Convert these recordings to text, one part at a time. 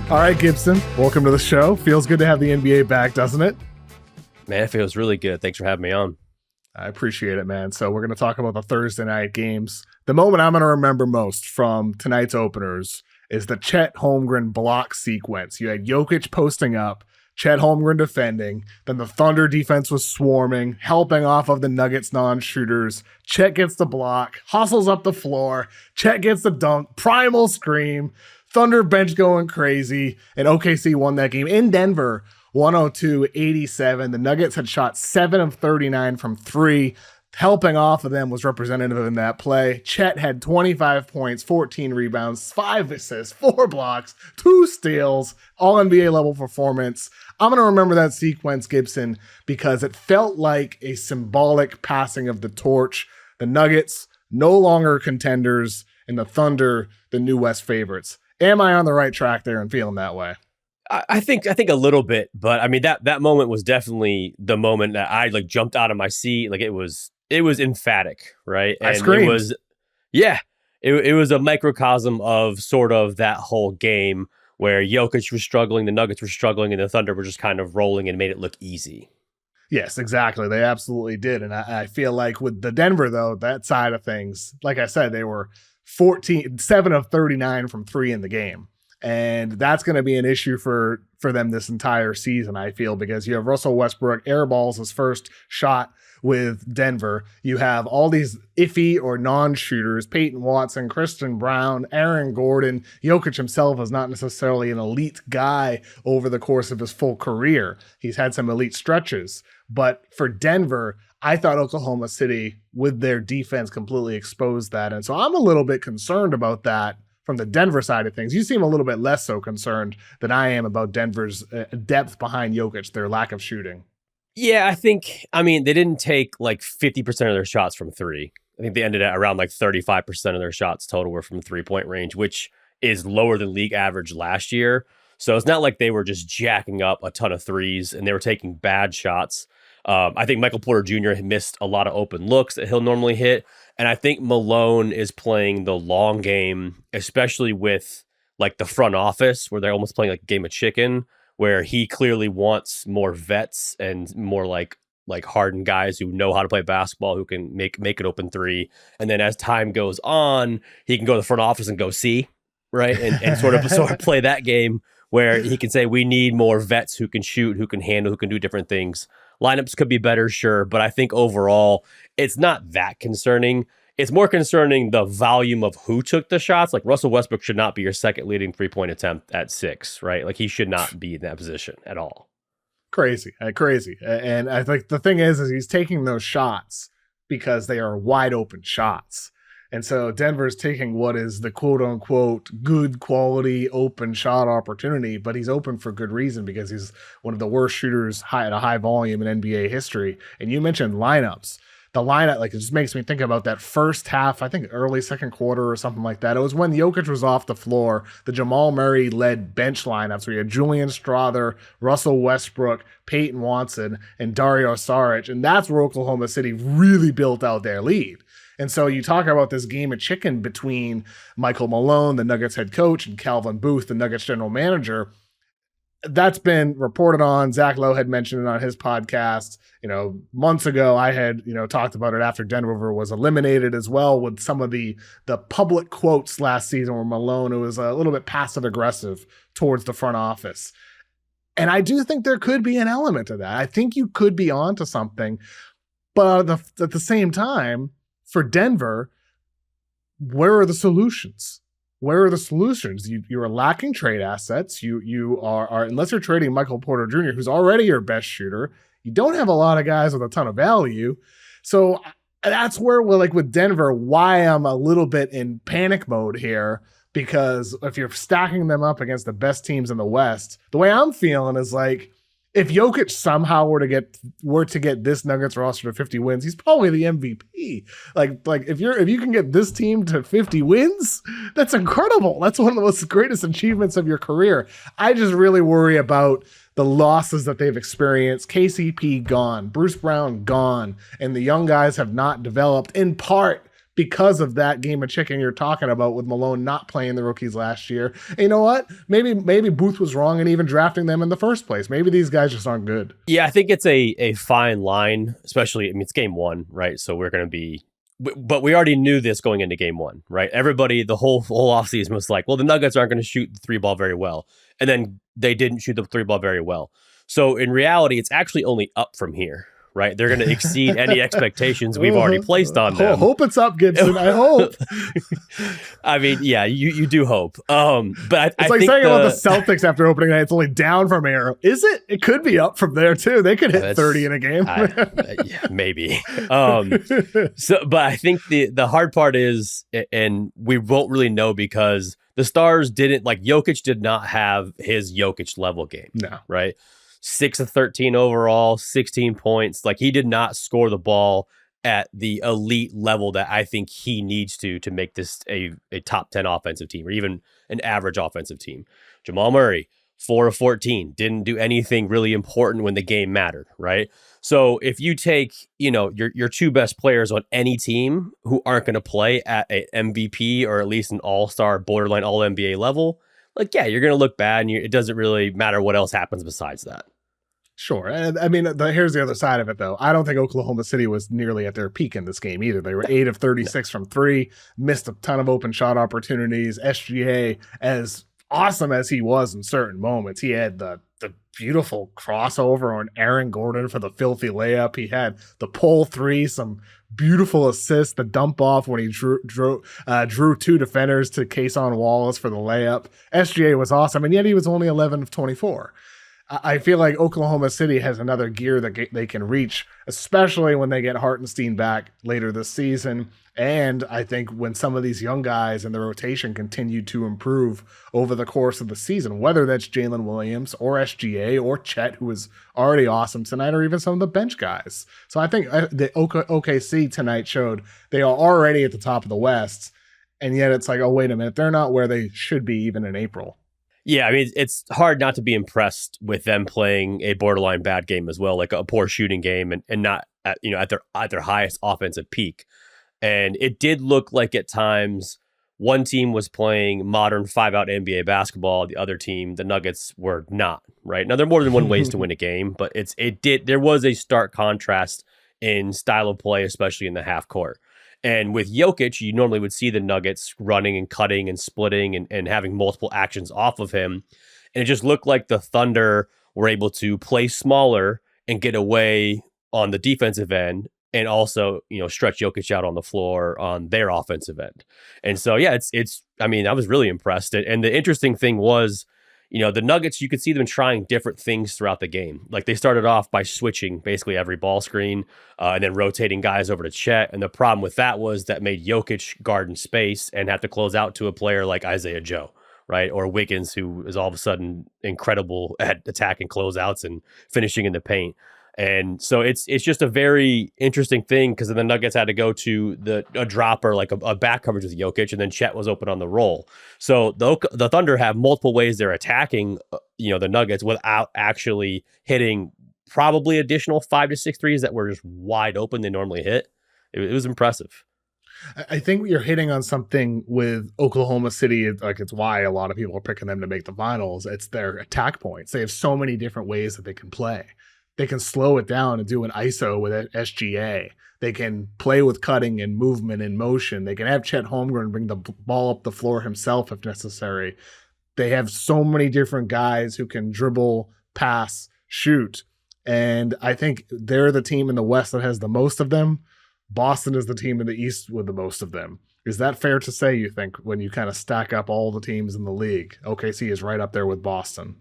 All right, Gibson, welcome to the show. Feels good to have the NBA back, doesn't it? Man, it feels really good. Thanks for having me on. I appreciate it, man. So we're going to talk about the Thursday night games. The moment I'm going to remember most from tonight's openers is the Chet Holmgren block sequence. You had Jokic posting up, Chet Holmgren defending, then the Thunder defense was swarming, helping off of the Nuggets non-shooters. Chet gets the block, hustles up the floor, Chet gets the dunk, primal scream, Thunder bench going crazy, and OKC won that game in Denver, 102-87. The Nuggets had shot 7 of 39 from 3. Helping off of them was representative in that play. Chet had 25 points, 14 rebounds, 5 assists, 4 blocks, 2 steals, all NBA level performance. I'm going to remember that sequence, Gibson, because it felt like a symbolic passing of the torch. The Nuggets, no longer contenders, and the Thunder, the new West favorites. Am I on the right track there and feeling that way? I think a little bit, but I mean that moment was definitely the moment that I jumped out of my seat. Like it was emphatic, right? And I screamed. It was a microcosm of sort of that whole game where Jokic was struggling, the Nuggets were struggling, and the Thunder were just kind of rolling and made it look easy. Yes, exactly. They absolutely did. And I feel like with the Denver, though, that side of things, like I said, they were 7 of 39 from 3 in the game. And that's going to be an issue for them this entire season, I feel, because you have Russell Westbrook airballs his first shot with Denver. You have all these iffy or non-shooters, Peyton Watson, Christian Brown, Aaron Gordon. Jokic himself is not necessarily an elite guy over the course of his full career. He's had some elite stretches. But for Denver, I thought Oklahoma City, with their defense, completely exposed that. And so I'm a little bit concerned about that from the Denver side of things. You seem a little bit less so concerned than I am about Denver's depth behind Jokic, their lack of shooting. Yeah, I mean, they didn't take 50% of their shots from 3. I think they ended at around 35% of their shots total were from 3-point range, which is lower than league average last year. So it's not like they were just jacking up a ton of threes and they were taking bad shots. I think Michael Porter Jr. missed a lot of open looks that he'll normally hit. And I think Malone is playing the long game, especially with the front office where they're almost playing like a game of chicken, where he clearly wants more vets and more like hardened guys who know how to play basketball, who can make an open 3. And then as time goes on, he can go to the front office and go see, right? And sort of play that game where he can say, we need more vets who can shoot, who can handle, who can do different things. Lineups could be better, sure, but I think overall it's not that concerning. It's more concerning the volume of who took the shots. Like Russell Westbrook should not be your second leading 3-point attempt at 6, right? He should not be in that position at all. Crazy. And I think the thing is he's taking those shots because they are wide open shots. And so Denver's taking what is the quote unquote good quality open shot opportunity, but he's open for good reason because he's one of the worst shooters at a high volume in NBA history. And you mentioned lineups. The lineup, it just makes me think about that first half, I think early second quarter or something like that. It was when Jokic was off the floor, the Jamal Murray led bench lineups where you had Julian Strawther, Russell Westbrook, Peyton Watson, and Dario Saric. And that's where Oklahoma City really built out their lead. And so you talk about this game of chicken between Michael Malone, the Nuggets head coach, and Calvin Booth, the Nuggets general manager. That's been reported on. Zach Lowe had mentioned it on his podcast. Months ago, I had, talked about it after Denver was eliminated as well with some of the public quotes last season where Malone, it was a little bit passive aggressive towards the front office. And I do think there could be an element of that. I think you could be onto something. But at the same time, for Denver, where are the solutions? Where are the solutions? You are lacking trade assets. You are unless you're trading Michael Porter Jr., who's already your best shooter. You don't have a lot of guys with a ton of value. So that's where with Denver, why I'm a little bit in panic mode here, because if you're stacking them up against the best teams in the West, the way I'm feeling is if Jokic somehow were to get this Nuggets roster to 50 wins, he's probably the MVP. If you can get this team to 50 wins, that's incredible. That's one of the most greatest achievements of your career. I just really worry about the losses that they've experienced. KCP gone, Bruce Brown gone, and the young guys have not developed, in part because of that game of chicken you're talking about with Malone not playing the rookies last year. And you know what? Maybe Booth was wrong in even drafting them in the first place. Maybe these guys just aren't good. Yeah, I think it's a fine line, especially, I mean, it's game one, right? So we're going to be, but we already knew this going into game one, right? Everybody, the whole offseason was like, well, the Nuggets aren't going to shoot the three ball very well. And then they didn't shoot the three ball very well. So in reality, it's actually only up from here, right? They're going to exceed any expectations we've already placed on them. I hope it's up, Gibson. I hope. I mean, yeah, you do hope. But it's like saying about the Celtics after opening night, it's only down from here. Is it? It could be up from there too. They could hit 30 in a game. Yeah, maybe. But I think the hard part is, and we won't really know because the Stars didn't, like, Jokic did not have his Jokic level game. No. Right? 6 of 13 overall, 16 points. Like, he did not score the ball at the elite level that I think he needs to make this a top 10 offensive team or even an average offensive team. Jamal Murray, 4 of 14, didn't do anything really important when the game mattered, right? So if you take, your two best players on any team who aren't going to play at an MVP or at least an all-star, borderline all-NBA level, like, yeah, you're going to look bad, and it doesn't really matter what else happens besides that. Sure. And I mean, here's the other side of it, though. I don't think Oklahoma City was nearly at their peak in this game either. They were 8 of 36 from 3, missed a ton of open shot opportunities. SGA, as awesome as he was in certain moments, he had the beautiful crossover on Aaron Gordon for the filthy layup. He had the pull three, some beautiful assists, the dump off when he drew 2 defenders to Cason Wallace for the layup. SGA was awesome, and yet he was only 11 of 24. I feel like Oklahoma City has another gear that they can reach, especially when they get Hartenstein back later this season. And I think when some of these young guys in the rotation continue to improve over the course of the season, whether that's Jalen Williams or SGA or Chet, who was already awesome tonight, or even some of the bench guys. So I think the OKC tonight showed they are already at the top of the West. And yet it's like, oh, wait a minute, they're not where they should be even in April. Yeah, I mean, it's hard not to be impressed with them playing a borderline bad game as well, like a poor shooting game and not at their highest offensive peak. And it did look like at times one team was playing modern 5-out NBA basketball, the other team, the Nuggets, were not, right? Now, there are more than one ways to win a game, but there was a stark contrast in style of play, especially in the half court. And with Jokic, you normally would see the Nuggets running and cutting and splitting and having multiple actions off of him. And it just looked like the Thunder were able to play smaller and get away on the defensive end and also, stretch Jokic out on the floor on their offensive end. And so, yeah, I was really impressed. And the interesting thing was, the Nuggets, you could see them trying different things throughout the game. Like, they started off by switching basically every ball screen and then rotating guys over to Chet. And the problem with that was that made Jokic guard in space and have to close out to a player like Isaiah Joe, right? Or Wiggins, who is all of a sudden incredible at attacking closeouts and finishing in the paint. And so it's just a very interesting thing because then the Nuggets had to go to a dropper, like a back coverage with Jokic, and then Chet was open on the roll. So the Thunder have multiple ways they're attacking, the Nuggets without actually hitting probably additional 5 to 6 threes that were just wide open they normally hit. It was impressive. I think you're hitting on something with Oklahoma City. Like, it's why a lot of people are picking them to make the finals. It's their attack points. They have so many different ways that they can play. They can slow it down and do an ISO with SGA. They can play with cutting and movement and motion. They can have Chet Holmgren bring the ball up the floor himself if necessary. They have so many different guys who can dribble, pass, shoot. And I think they're the team in the West that has the most of them. Boston is the team in the East with the most of them. Is that fair to say, you think, when you kind of stack up all the teams in the league? OKC is right up there with Boston.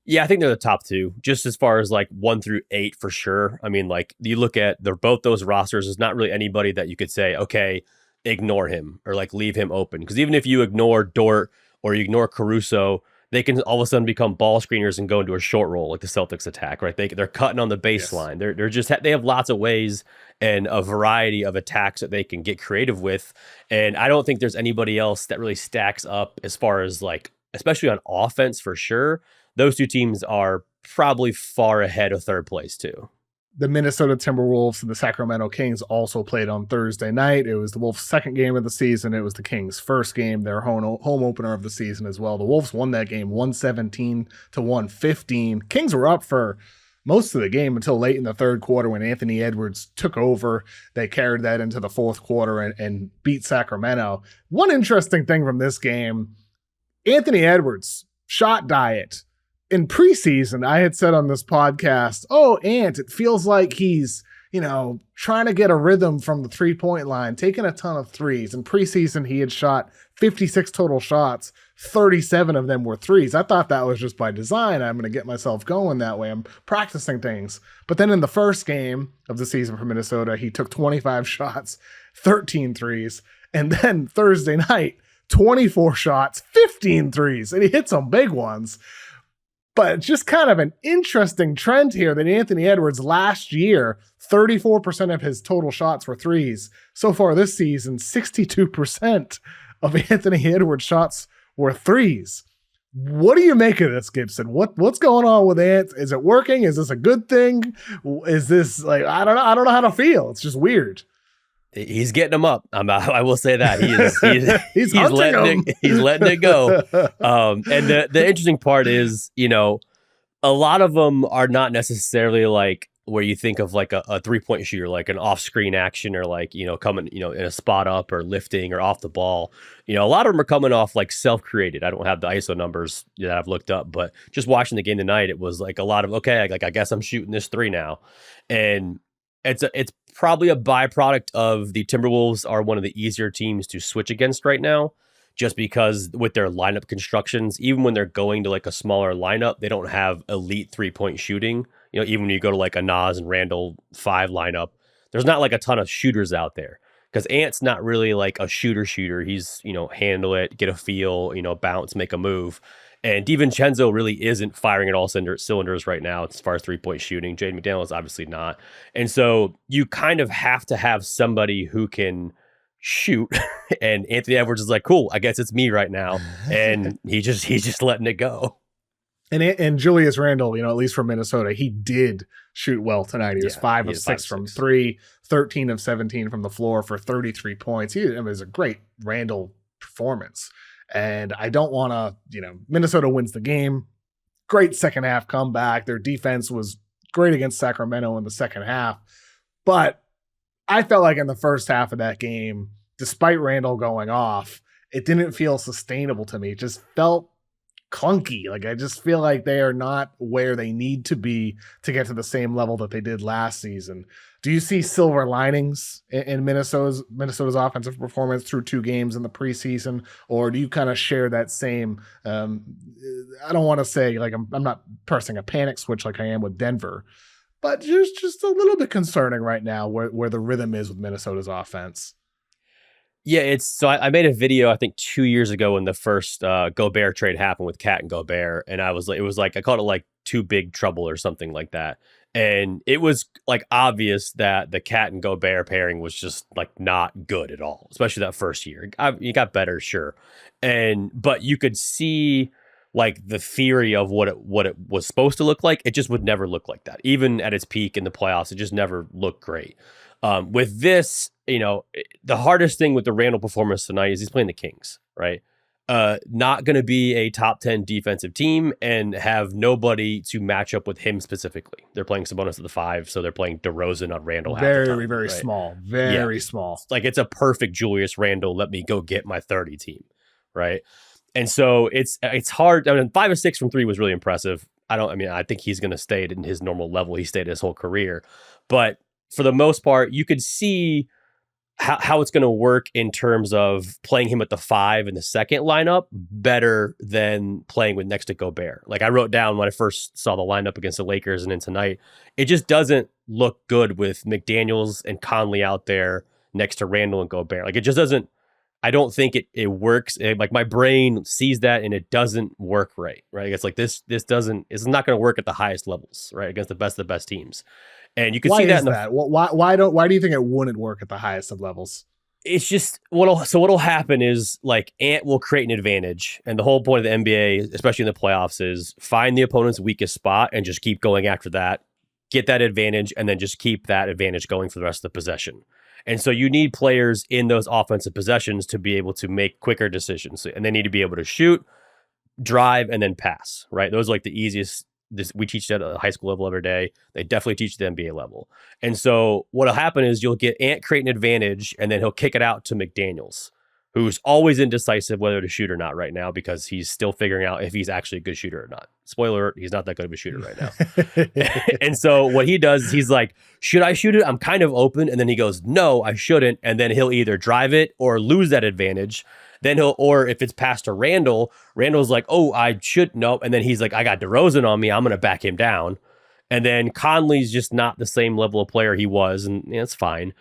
Yeah, I think they're the top 2, just as far as like 1 through 8 for sure. I mean, like, you look at both those rosters, there's not really anybody that you could say, okay, ignore him or like leave him open. Because even if you ignore Dort or you ignore Caruso, they can all of a sudden become ball screeners and go into a short roll like the Celtics attack, right? They're cutting on the baseline. Yes. They have lots of ways and a variety of attacks that they can get creative with. And I don't think there's anybody else that really stacks up as far as, like, especially on offense for sure. Those two teams are probably far ahead of third place too. the Minnesota Timberwolves and the Sacramento Kings also played on Thursday night. It was the Wolves' second game of the season. It was the Kings' first game, their home opener of the season as well. The Wolves won that game 117-115. Kings were up for most of the game until late in the third quarter when Anthony Edwards took over. They carried that into the fourth quarter and beat Sacramento. One interesting thing from this game, Anthony Edwards' shot diet. In preseason, I had said on this podcast, Ant, it feels like he's, trying to get a rhythm from the 3-point line, taking a ton of threes. In preseason, he had shot 56 total shots. 37 of them were threes. I thought that was just by design. I'm going to get myself going that way. I'm practicing things. But then in the first game of the season for Minnesota, he took 25 shots, 13 threes. And then Thursday night, 24 shots, 15 threes. And he hit some big ones. But just kind of an interesting trend here that Anthony Edwards last year, 34% of his total shots were threes. So far this season, 62% of Anthony Edwards' shots were threes. What do you make of this, Gibson? What's going on with Ant? Is it working? Is this a good thing? Is this like, I don't know how to feel. It's just weird. He's getting them up. I will say that he's letting it go. And the interesting part is, a lot of them are not necessarily like where you think of like a 3-point shooter, like an off-screen action or like, coming, in a spot up or lifting or off the ball. A lot of them are coming off like self-created. I don't have the ISO numbers that I've looked up, but just watching the game tonight, it was like a lot of, okay, like I guess I'm shooting this 3 now. And it's probably a byproduct of the Timberwolves are one of the easier teams to switch against right now, just because with their lineup constructions, even when they're going to like a smaller lineup, they don't have elite 3-point shooting. Even when you go to like a Nas and Randall 5 lineup, there's not like a ton of shooters out there because Ant's not really like a shooter. He's, handle it, get a feel, bounce, make a move. And DiVincenzo really isn't firing at all cylinders right now as far as 3-point shooting. Jaden McDaniel is obviously not. And so you kind of have to have somebody who can shoot. And Anthony Edwards is like, cool, I guess it's me right now. And he's just letting it go. And Julius Randle, at least from Minnesota, he did shoot well tonight. He was 5 of 6 from 3, 13 of 17 from the floor for 33 points. It was a great Randle performance. And I don't want to, Minnesota wins the game. Great second half comeback. Their defense was great against Sacramento in the second half. But I felt like in the first half of that game, despite Randall going off, it didn't feel sustainable to me. It just felt clunky. Like I just feel like they are not where they need to be to get to the same level that they did last season. Do you see silver linings in Minnesota's offensive performance through 2 games in the preseason, or do you kind of share that same? I don't want to say like I'm not pressing a panic switch like I am with Denver, but just a little bit concerning right now where the rhythm is with Minnesota's offense. Yeah, I made a video I think 2 years ago when the first Gobert trade happened with Cat and Gobert, and I called it like too big trouble or something like that. And it was like obvious that the Cat and Gobert pairing was just like not good at all, especially that first year. You got better, sure. But you could see like the theory of what it was supposed to look like. It just would never look like that. Even at its peak in the playoffs, it just never looked great. With this, the hardest thing with the Randall performance tonight is he's playing the Kings, right? Not going to be a top 10 defensive team and have nobody to match up with him specifically. They're playing Sabonis at the 5, so they're playing DeRozan on Randall. Very right? small. Very small. Like it's a perfect Julius Randle, let me go get my 30 team, right? And so it's hard. 5 of 6 from 3 was really impressive. I think he's going to stay at his normal level. He stayed his whole career. But for the most part, you could see how it's going to work in terms of playing him at the 5 in the second lineup better than playing with next to Gobert. Like I wrote down when I first saw the lineup against the Lakers and then tonight, it just doesn't look good with McDaniels and Conley out there next to Randall and Gobert. Like it just doesn't, I don't think it works. Like my brain sees that and it doesn't work right? It's like this is not going to work at the highest levels, right? Against the best teams. And you can see that. Why do you think it wouldn't work at the highest of levels? It's just what'll happen is like Ant will create an advantage, and the whole point of the NBA, especially in the playoffs, is find the opponent's weakest spot and just keep going after that get that advantage, and then just keep that advantage going for the rest of the possession. And so you need players in those offensive possessions to be able to make quicker decisions. And they need to be able to shoot, drive, and then pass, right? Those are like the easiest. We teach that at a high school level every day. They definitely teach the NBA level. And so what'll happen is you'll get Ant create an advantage, and then he'll kick it out to McDaniels, who's always indecisive whether to shoot or not right now because he's still figuring out if he's actually a good shooter or not. Spoiler alert, he's not that good of a shooter right now. And so what he does is he's like, should I shoot it? I'm kind of open. And then he goes, no, I shouldn't. And then he'll either drive it or lose that advantage. Then or if it's passed to Randall, Randall's like, oh, I should, nope. And then he's like, I got DeRozan on me. I'm going to back him down. And then Conley's just not the same level of player he was. And it's fine.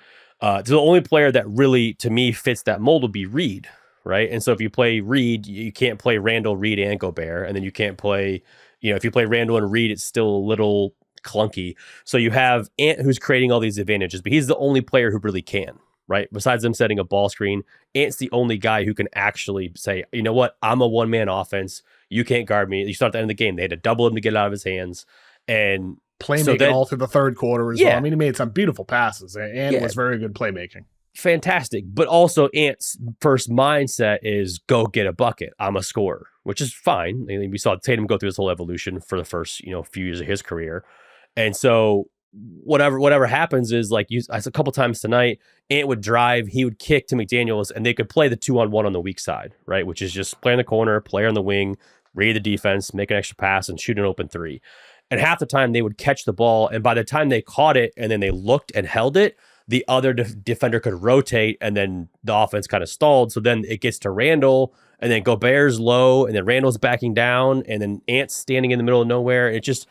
So the only player that really, to me, fits that mold would be Reed, right? And so if you play Reed, you can't play Randall, Reed, and Gobert. And then you can't play, if you play Randall and Reed, it's still a little clunky. So you have Ant who's creating all these advantages, but he's the only player who really can, right? Besides them setting a ball screen, Ant's the only guy who can actually say, you know what, I'm a one-man offense. You can't guard me. You start at the end of the game. They had to double him to get it out of his hands. And playmaking all through the third quarter as well. I mean, he made some beautiful passes, and it was very good playmaking. Fantastic. But also Ant's first mindset is go get a bucket. I'm a scorer, which is fine. I mean, we saw Tatum go through this whole evolution for the first, few years of his career. And so whatever happens is like a couple times tonight, Ant would drive, he would kick to McDaniels, and they could play the 2-on-1 on the weak side, right? Which is just play in the corner, player on the wing, read the defense, make an extra pass, and shoot an open three. And half the time they would catch the ball, and by the time they caught it and then they looked and held it, the other defender could rotate, and then the offense kind of stalled. So then it gets to Randall, and then Gobert's low, and then Randall's backing down, and then Ant's standing in the middle of nowhere. It just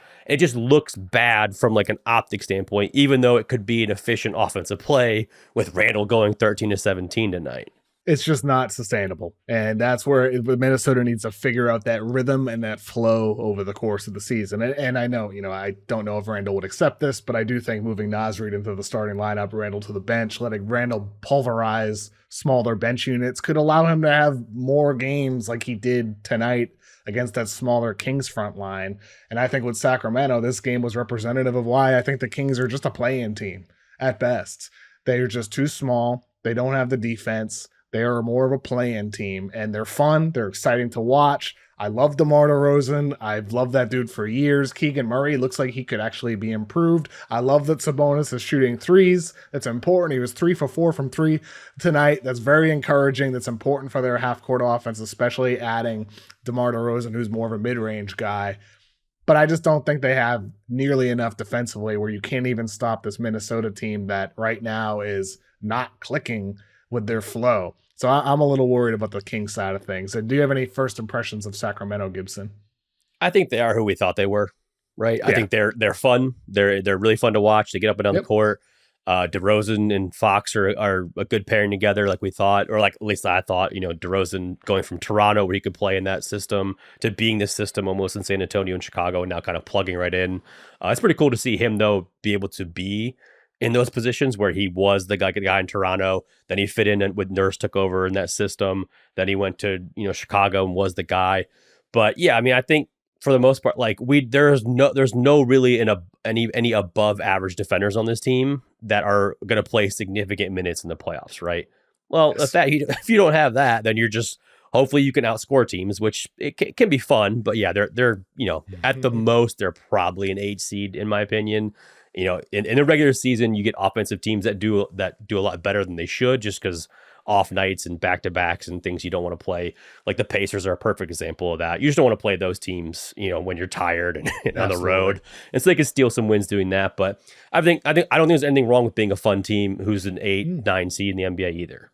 looks bad from like an optic standpoint, even though it could be an efficient offensive play with Randall going 13-17 tonight. It's just not sustainable. And that's where Minnesota needs to figure out that rhythm and that flow over the course of the season. And I know, I don't know if Randall would accept this, but I do think moving Naz Reid into the starting lineup, Randall to the bench, letting Randall pulverize smaller bench units could allow him to have more games like he did tonight against that smaller Kings front line. And I think with Sacramento, this game was representative of why I think the Kings are just a play-in team at best. They are just too small. They don't have the defense. They are more of a play-in team, and they're fun. They're exciting to watch. I love DeMar DeRozan. I've loved that dude for years. Keegan Murray looks like he could actually be improved. I love that Sabonis is shooting threes. That's important. He was 3 for 4 from 3 tonight. That's very encouraging. That's important for their half-court offense, especially adding DeMar DeRozan, who's more of a mid-range guy. But I just don't think they have nearly enough defensively where you can't even stop this Minnesota team that right now is not clicking with their flow. So I'm a little worried about the Kings side of things. And do you have any first impressions of Sacramento, Gibson? I think they are who we thought they were, right? Yeah. I think they're fun. They're really fun to watch. They get up and down the court. DeRozan and Fox are a good pairing together, like we thought, or like at least I thought. DeRozan going from Toronto, where he could play in that system, to being this system almost in San Antonio and Chicago, and now kind of plugging right in. It's pretty cool to see him though be able to be in those positions where he was the guy in Toronto. Then he fit in with Nurse, took over in that system. Then he went to Chicago and was the guy. But yeah, I mean, I think for the most part, like there's no really any above average defenders on this team that are going to play significant minutes in the playoffs, right? Well, yes. If you don't have that, then you're just hopefully you can outscore teams, which it can be fun. But yeah, they're at the most they're probably an 8 seed in my opinion. In the regular season, you get offensive teams that do a lot better than they should, just because off nights and back-to-backs and things you don't want to play. Like the Pacers are a perfect example of that. You just don't want to play those teams, when you're tired and on the road. And so they can steal some wins doing that. But I don't think there's anything wrong with being a fun team who's an 8-9 seed in the NBA either.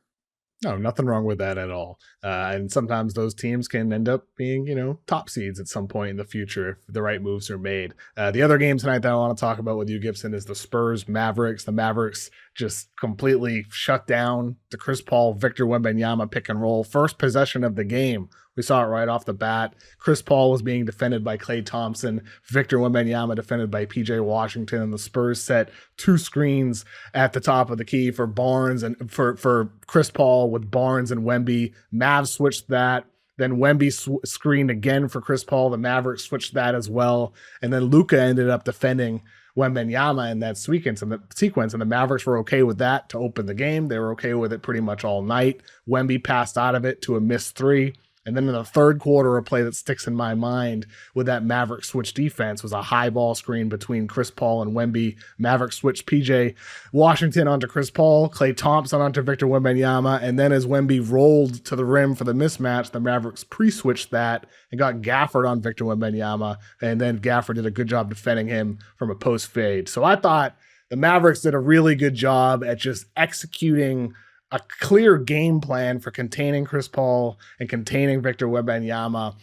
No, nothing wrong with that at all. And sometimes those teams can end up being, top seeds at some point in the future if the right moves are made. The other game tonight that I want to talk about with you, Gibson, is the Spurs Mavericks. The Mavericks just completely shut down the Chris Paul, Victor Wembanyama pick and roll. First possession of the game. We saw it right off the bat. Chris Paul was being defended by Klay Thompson. Victor Wembanyama defended by PJ Washington. And the Spurs set 2 screens at the top of the key for Barnes and for Chris Paul with Barnes and Wemby. Mavs switched that. Then Wemby screened again for Chris Paul. The Mavericks switched that as well. And then Luka ended up defending Wembanyama in that sequence, and the Mavericks were okay with that to open the game. They were okay with it pretty much all night. Wemby passed out of it to a missed three. And then in the third quarter, a play that sticks in my mind with that Maverick switch defense was a high ball screen between Chris Paul and Wemby. Maverick switched PJ Washington onto Chris Paul, Klay Thompson onto Victor Wembanyama, and then as Wemby rolled to the rim for the mismatch, the Mavericks pre-switched that and got Gafford on Victor Wembanyama, and then Gafford did a good job defending him from a post fade. So I thought the Mavericks did a really good job at just executing a clear game plan for containing Chris Paul and containing Victor Wembanyama.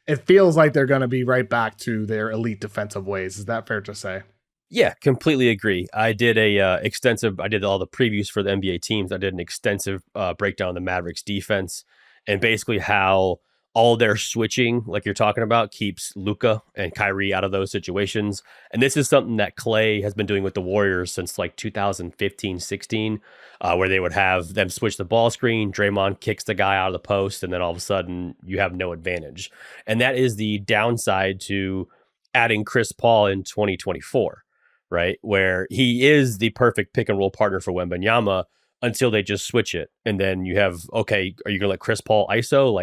It feels like they're going to be right back to their elite defensive ways. Is that fair to say? Yeah, completely agree. I did I did all the previews for the NBA teams. I did an extensive breakdown of the Mavericks defense and basically how all their switching, like you're talking about, keeps Luka and Kyrie out of those situations. And this is something that Klay has been doing with the Warriors since like 2015-16, where they would have them switch the ball screen. Draymond kicks the guy out of the post, and then all of a sudden you have no advantage. And that is the downside to adding Chris Paul in 2024, right? Where he is the perfect pick and roll partner for Wembanyama, until they just switch it. And then you have, okay, are you going to let Chris Paul ISO?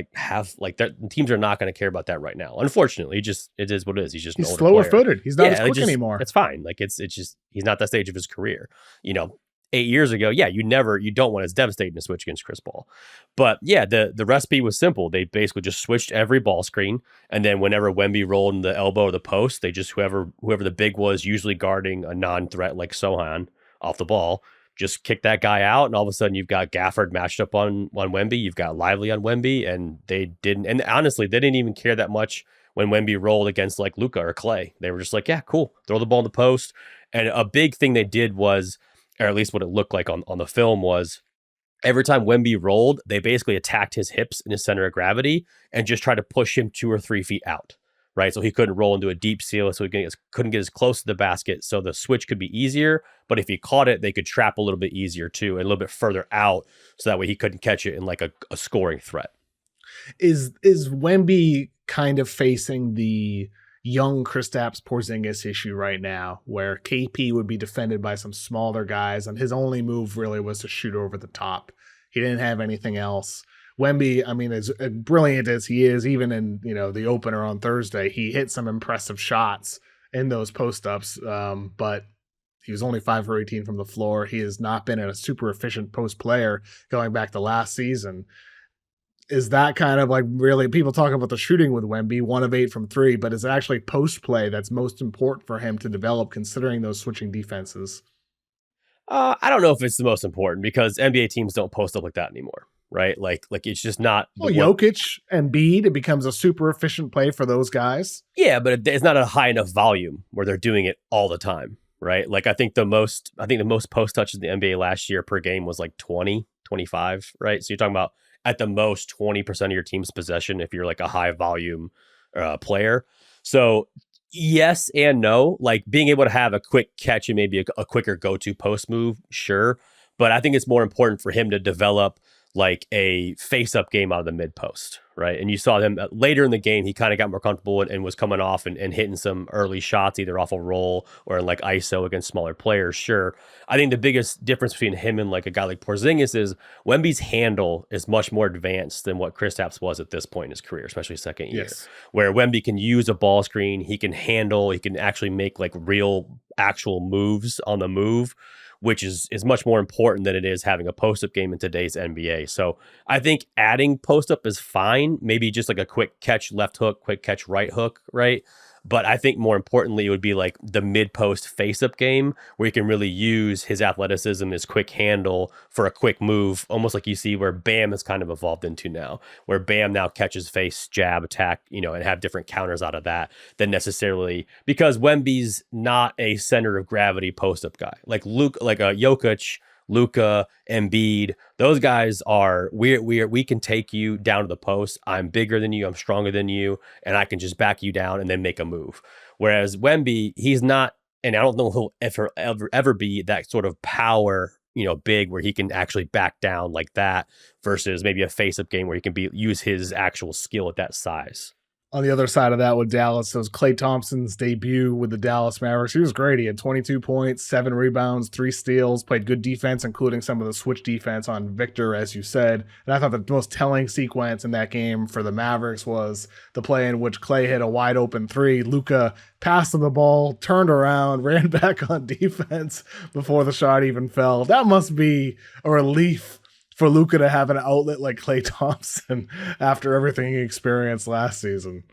Teams are not going to care about that right now. Unfortunately, it is what it is. He's just he's slower footed. He's not as quick anymore. It's fine. It's just, he's not that stage of his career. 8 years ago, you don't want, it's devastating to switch against Chris Paul. But yeah, the recipe was simple. They basically just switched every ball screen. And then whenever Wemby rolled in the elbow or the post, they just, whoever the big was, usually guarding a non-threat like Sohan off the ball, just kick that guy out, and all of a sudden you've got Gafford matched up on Wemby. You've got Lively on Wemby, and they didn't. And honestly, they didn't even care that much when Wemby rolled against like Luka or Klay. They were just like, yeah, cool, throw the ball in the post. And a big thing they did was, or at least what it looked like on the film was, every time Wemby rolled, they basically attacked his hips in his center of gravity and just tried to push him 2 or 3 feet out. Right, so he couldn't roll into a deep seal, so he couldn't get as close to the basket, so the switch could be easier. But if he caught it, they could trap a little bit easier too, and a little bit further out, so that way he couldn't catch it in like a scoring threat. Is Wemby kind of facing the young Kristaps Porzingis issue right now, where KP would be defended by some smaller guys, and his only move really was to shoot over the top. He didn't have anything else. Wemby, I mean, as brilliant as he is, even in the opener on Thursday, he hit some impressive shots in those post-ups, but he was only 5 for 18 from the floor. He has not been a super efficient post player going back to last season. Is that kind of like, really, people talk about the shooting with Wemby, 1 of 8 from 3, but is it actually post play that's most important for him to develop, considering those switching defenses? I don't know if it's the most important, because NBA teams don't post up like that anymore. Right? Like it's just not. Well, Jokic and Embiid, it becomes a super efficient play for those guys. Yeah, but it's not a high enough volume where they're doing it all the time. Right? Like I think the most post touches in the NBA last year per game was like 20, 25. Right? So you're talking about at the most 20% of your team's possession if you're like a high volume player. So yes and no. Like being able to have a quick catch and maybe a quicker go-to post move, sure. But I think it's more important for him to develop like a face-up game out of the mid-post, right? And you saw him later in the game, he kind of got more comfortable and was coming off and hitting some early shots, either off a roll or in like ISO against smaller players, sure. I think the biggest difference between him and like a guy like Porzingis is Wemby's handle is much more advanced than what Kristaps was at this point in his career, especially second year, where Wemby can use a ball screen, he can handle, he can actually make like real actual moves on the move, which is much more important than it is having a post-up game in today's NBA. So I think adding post-up is fine. Maybe just like a quick catch left hook, quick catch right hook, right? But I think more importantly, it would be like the mid-post face-up game where he can really use his athleticism, his quick handle for a quick move, almost like you see where Bam has kind of evolved into now, where Bam now catches face, jab, attack, and have different counters out of that than necessarily, because Wemby's not a center of gravity post-up guy. Like Jokic, Luka, Embiid, those guys are, we can take you down to the post. I'm bigger than you, I'm stronger than you, and I can just back you down and then make a move. Whereas Wemby, he's not, and I don't know if he'll ever be that sort of power, big where he can actually back down like that, versus maybe a face-up game where he can use his actual skill at that size. On the other side of that with Dallas, it was Klay Thompson's debut with the Dallas Mavericks. He was great. He had 22 points, 7 rebounds, 3 steals, played good defense, including some of the switch defense on Victor, as you said. And I thought the most telling sequence in that game for the Mavericks was the play in which Klay hit a wide open 3. Luka passed him the ball, turned around, ran back on defense before the shot even fell. That must be a relief for Luka to have an outlet like Klay Thompson after everything he experienced last season.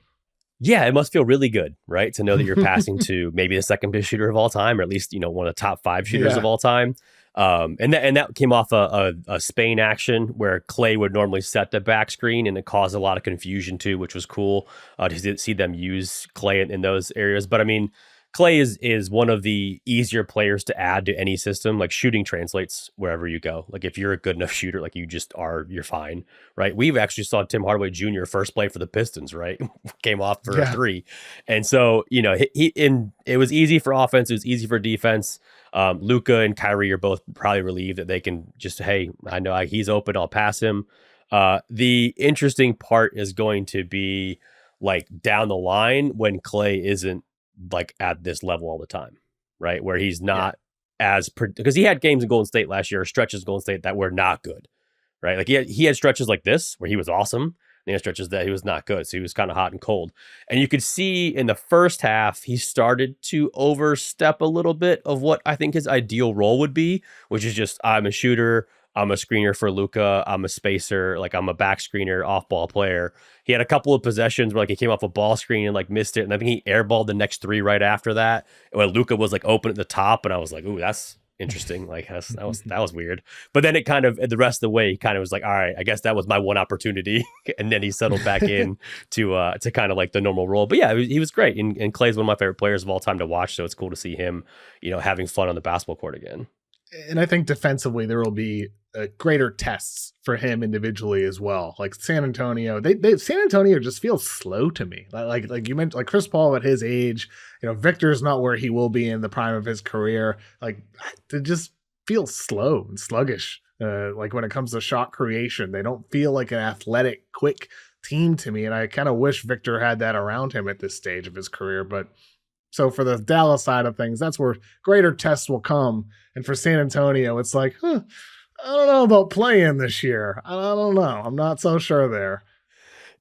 Yeah, it must feel really good, right? To know that you're passing to maybe the second best shooter of all time, or at least, one of the top 5 shooters of all time. And that came off a Spain action where Klay would normally set the back screen, and it caused a lot of confusion too, which was cool to see them use Klay in those areas. But I mean, Klay is one of the easier players to add to any system. Like, shooting translates wherever you go. Like, if you're a good enough shooter, like, you're fine, right? We've actually saw Tim Hardaway Jr. first play for the Pistons, right? Came off for a 3. And so, it was easy for offense. It was easy for defense. Luka and Kyrie are both probably relieved that they can just, hey, I know he's open, I'll pass him. The interesting part is going to be, like, down the line when Klay isn't, like, at this level all the time, right? Where he's not because he had games in Golden State last year, or stretches in Golden State that were not good, right? Like, he had stretches like this where he was awesome, and he had stretches that he was not good. So he was kind of hot and cold. And you could see in the first half, he started to overstep a little bit of what I think his ideal role would be, which is just, I'm a shooter, I'm a screener for Luka, I'm a spacer, like, I'm a back screener, off-ball player. He had a couple of possessions where, like, he came off a ball screen and, like, missed it, and I think he airballed the next 3 right after that, when Luka was, like, open at the top, and I was like, ooh, that's interesting. Like, that was weird. But then it kind of, the rest of the way, he kind of was like, all right, I guess that was my one opportunity, and then he settled back in to kind of like the normal role. But yeah, he was great, and Klay's one of my favorite players of all time to watch, so it's cool to see him, having fun on the basketball court again. And I think defensively there will be greater tests for him individually as well. Like San Antonio, San Antonio just feels slow to me. Like you mentioned, like Chris Paul at his age, Victor's not where he will be in the prime of his career. Like, it just feels slow and sluggish. Like, when it comes to shot creation, they don't feel like an athletic, quick team to me. And I kind of wish Victor had that around him at this stage of his career. But so for the Dallas side of things, that's where greater tests will come. And for San Antonio, it's like, I don't know about playing this year. I don't know. I'm not so sure there.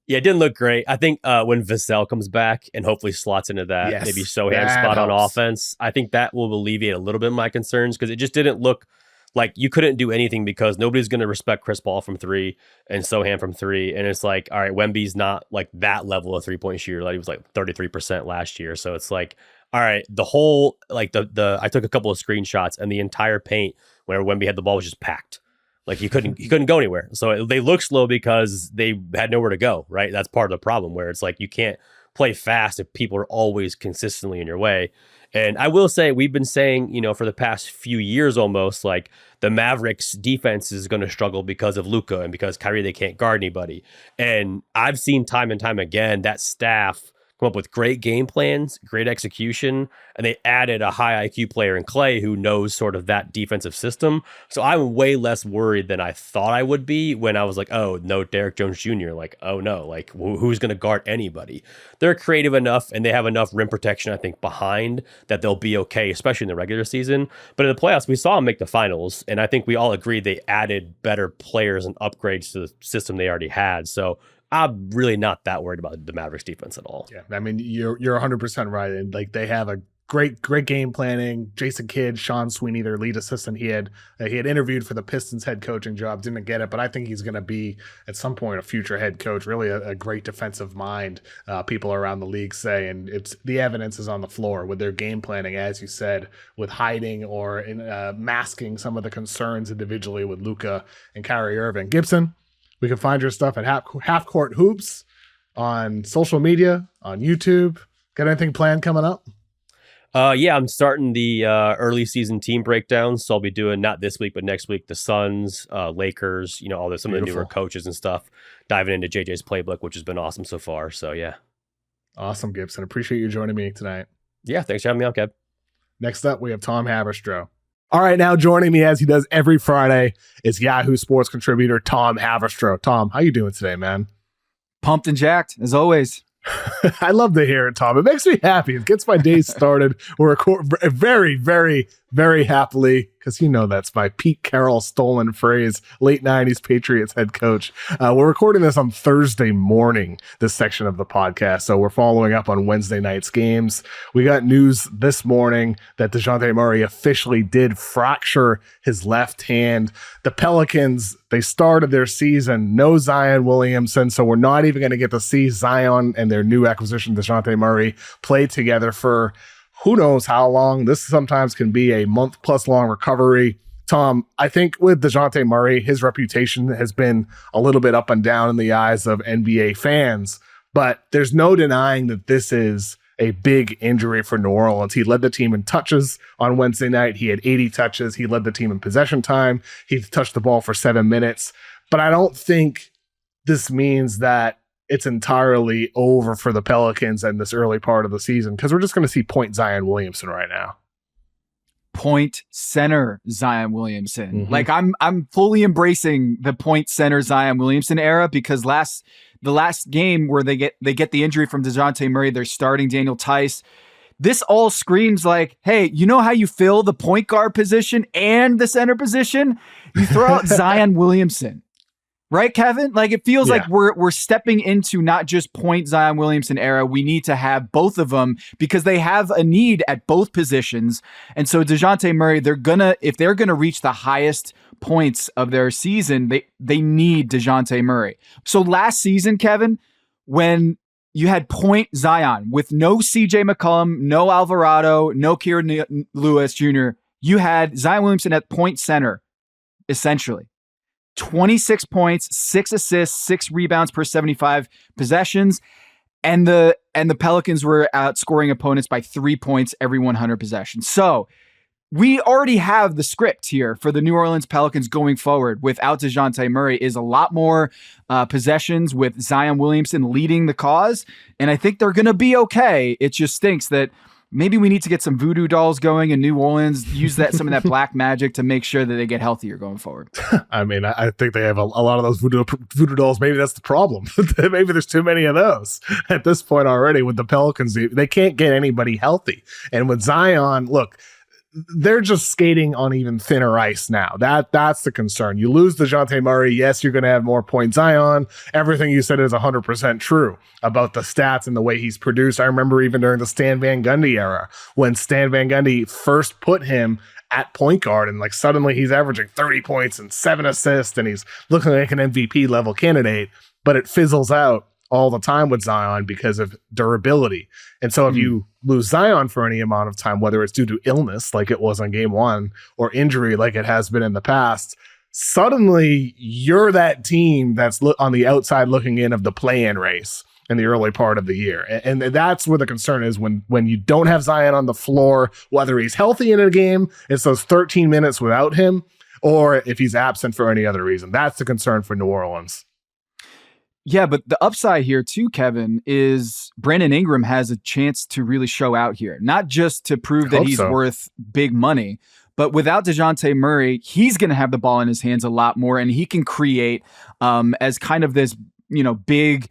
Yeah, it didn't look great. I think when Vassell comes back and hopefully slots into that maybe Sohan spot on offense, I think that will alleviate a little bit of my concerns, because it just didn't look like you couldn't do anything, because nobody's going to respect Chris Paul from 3 and Sohan from 3. And it's like, all right, Wemby's not like that level of 3-point shooter. Like, he was like 33% last year. So it's like, all right, the whole, like, I took a couple of screenshots, and the entire paint where Wemby had the ball was just packed. Like, he couldn't go anywhere. So they look slow because they had nowhere to go, right? That's part of the problem, where it's like, you can't play fast if people are always consistently in your way. And I will say, we've been saying, for the past few years almost, like, the Mavericks defense is going to struggle because of Luka and because Kyrie, they can't guard anybody. And I've seen time and time again that staff come up with great game plans, great execution, and they added a high IQ player in Klay who knows sort of that defensive system. So I'm way less worried than I thought I would be when I was like, oh, no, Derrick Jones Jr. Like, oh, no, like, who's going to guard anybody? They're creative enough, and they have enough rim protection, I think, behind that they'll be okay, especially in the regular season. But in the playoffs, we saw them make the finals, and I think we all agreed they added better players and upgrades to the system they already had. So I'm really not that worried about the Mavericks defense at all. Yeah, I mean, you're 100% right. And like, they have a great game planning. Jason Kidd, Sean Sweeney, their lead assistant, he had interviewed for the Pistons head coaching job, didn't get it, but I think he's going to be at some point a future head coach. Really a great defensive mind. People around the league say, and it's the evidence is on the floor with their game planning, as you said, with hiding or masking some of the concerns individually with Luka and Kyrie Irving. Gibson, we can find your stuff at Half Court Hoops on social media, on YouTube. Got anything planned coming up? Yeah, I'm starting the early season team breakdowns. So I'll be doing, not this week, but next week, the Suns, Lakers, all some of the newer coaches and stuff, diving into JJ's playbook, which has been awesome so far. So yeah. Awesome, Gibson. Appreciate you joining me tonight. Yeah, thanks for having me on, Kev. Next up, we have Tom Haberstroh. All right, now joining me as he does every Friday is Yahoo Sports contributor Tom Haberstroh. Tom, how you doing today, man? Pumped and jacked, as always. I love to hear it, Tom. It makes me happy. It gets my day started. We're very, very, very happily, because you know that's my Pete Carroll stolen phrase, late 90s Patriots head coach. We're recording this on Thursday morning, this section of the podcast, so we're following up on Wednesday night's games. We got news this morning that Dejounte Murray officially did fracture his left hand. The Pelicans, they started their season, no Zion Williamson, so we're not even going to get to see Zion and their new acquisition, Dejounte Murray, play together for who knows how long. This sometimes can be a month-plus long recovery. Tom, I think with Dejounte Murray, his reputation has been a little bit up and down in the eyes of NBA fans, but there's no denying that this is a big injury for New Orleans. He led the team in touches on Wednesday night. He had 80 touches. He led the team in possession time. He touched the ball for 7 minutes. But I don't think this means that it's entirely over for the Pelicans in this early part of the season, because we're just going to see point Zion Williamson right now. Point center Zion Williamson. Like I'm fully embracing the point center Zion Williamson era, because the last game where they get the injury from Dejounte Murray, they're starting Daniel Tice. This all screams like, hey, you know how you fill the point guard position and the center position? You throw out Zion Williamson. Right, Kevin? Like, it feels like we're stepping into not just point Zion Williamson era. We need to have both of them, because they have a need at both positions. And so Dejounte Murray, if they're gonna reach the highest points of their season, they need Dejounte Murray. So last season, Kevin, when you had point Zion with no CJ McCollum, no Alvarado, no Kieran Lewis Jr., you had Zion Williamson at point center, essentially. 26 points, 6 assists, 6 rebounds per 75 possessions, and the Pelicans were outscoring opponents by 3 points every 100 possessions. So we already have the script here for the New Orleans Pelicans going forward without Dejounte Murray is a lot more possessions with Zion Williamson leading the cause, and I think they're going to be okay. It just stinks that maybe we need to get some voodoo dolls going in New Orleans, use some of that black magic to make sure that they get healthier going forward. I mean, I think they have a lot of those voodoo dolls. Maybe that's the problem. Maybe there's too many of those at this point already with the Pelicans. They can't get anybody healthy. And with Zion, look, they're just skating on even thinner ice now. That's the concern. You lose Dejounte Murray. Yes, you're going to have more points Zion. Everything you said is 100% true about the stats and the way he's produced. I remember even during the Stan Van Gundy era, when Stan Van Gundy first put him at point guard, and like suddenly he's averaging 30 points and 7 assists, and he's looking like an MVP level candidate, but it fizzles out all the time with Zion because of durability. And so if you lose Zion for any amount of time, whether it's due to illness like it was on game one, or injury like it has been in the past, suddenly you're that team that's on the outside looking in of the play-in race in the early part of the year. And that's where the concern is when you don't have Zion on the floor, whether he's healthy in a game, it's those 13 minutes without him, or if he's absent for any other reason. That's the concern for New Orleans. Yeah, but the upside here too, Kevin, is Brandon Ingram has a chance to really show out here. Not just to prove that he's worth big money, but without Dejounte Murray, he's going to have the ball in his hands a lot more, and he can create as kind of this, big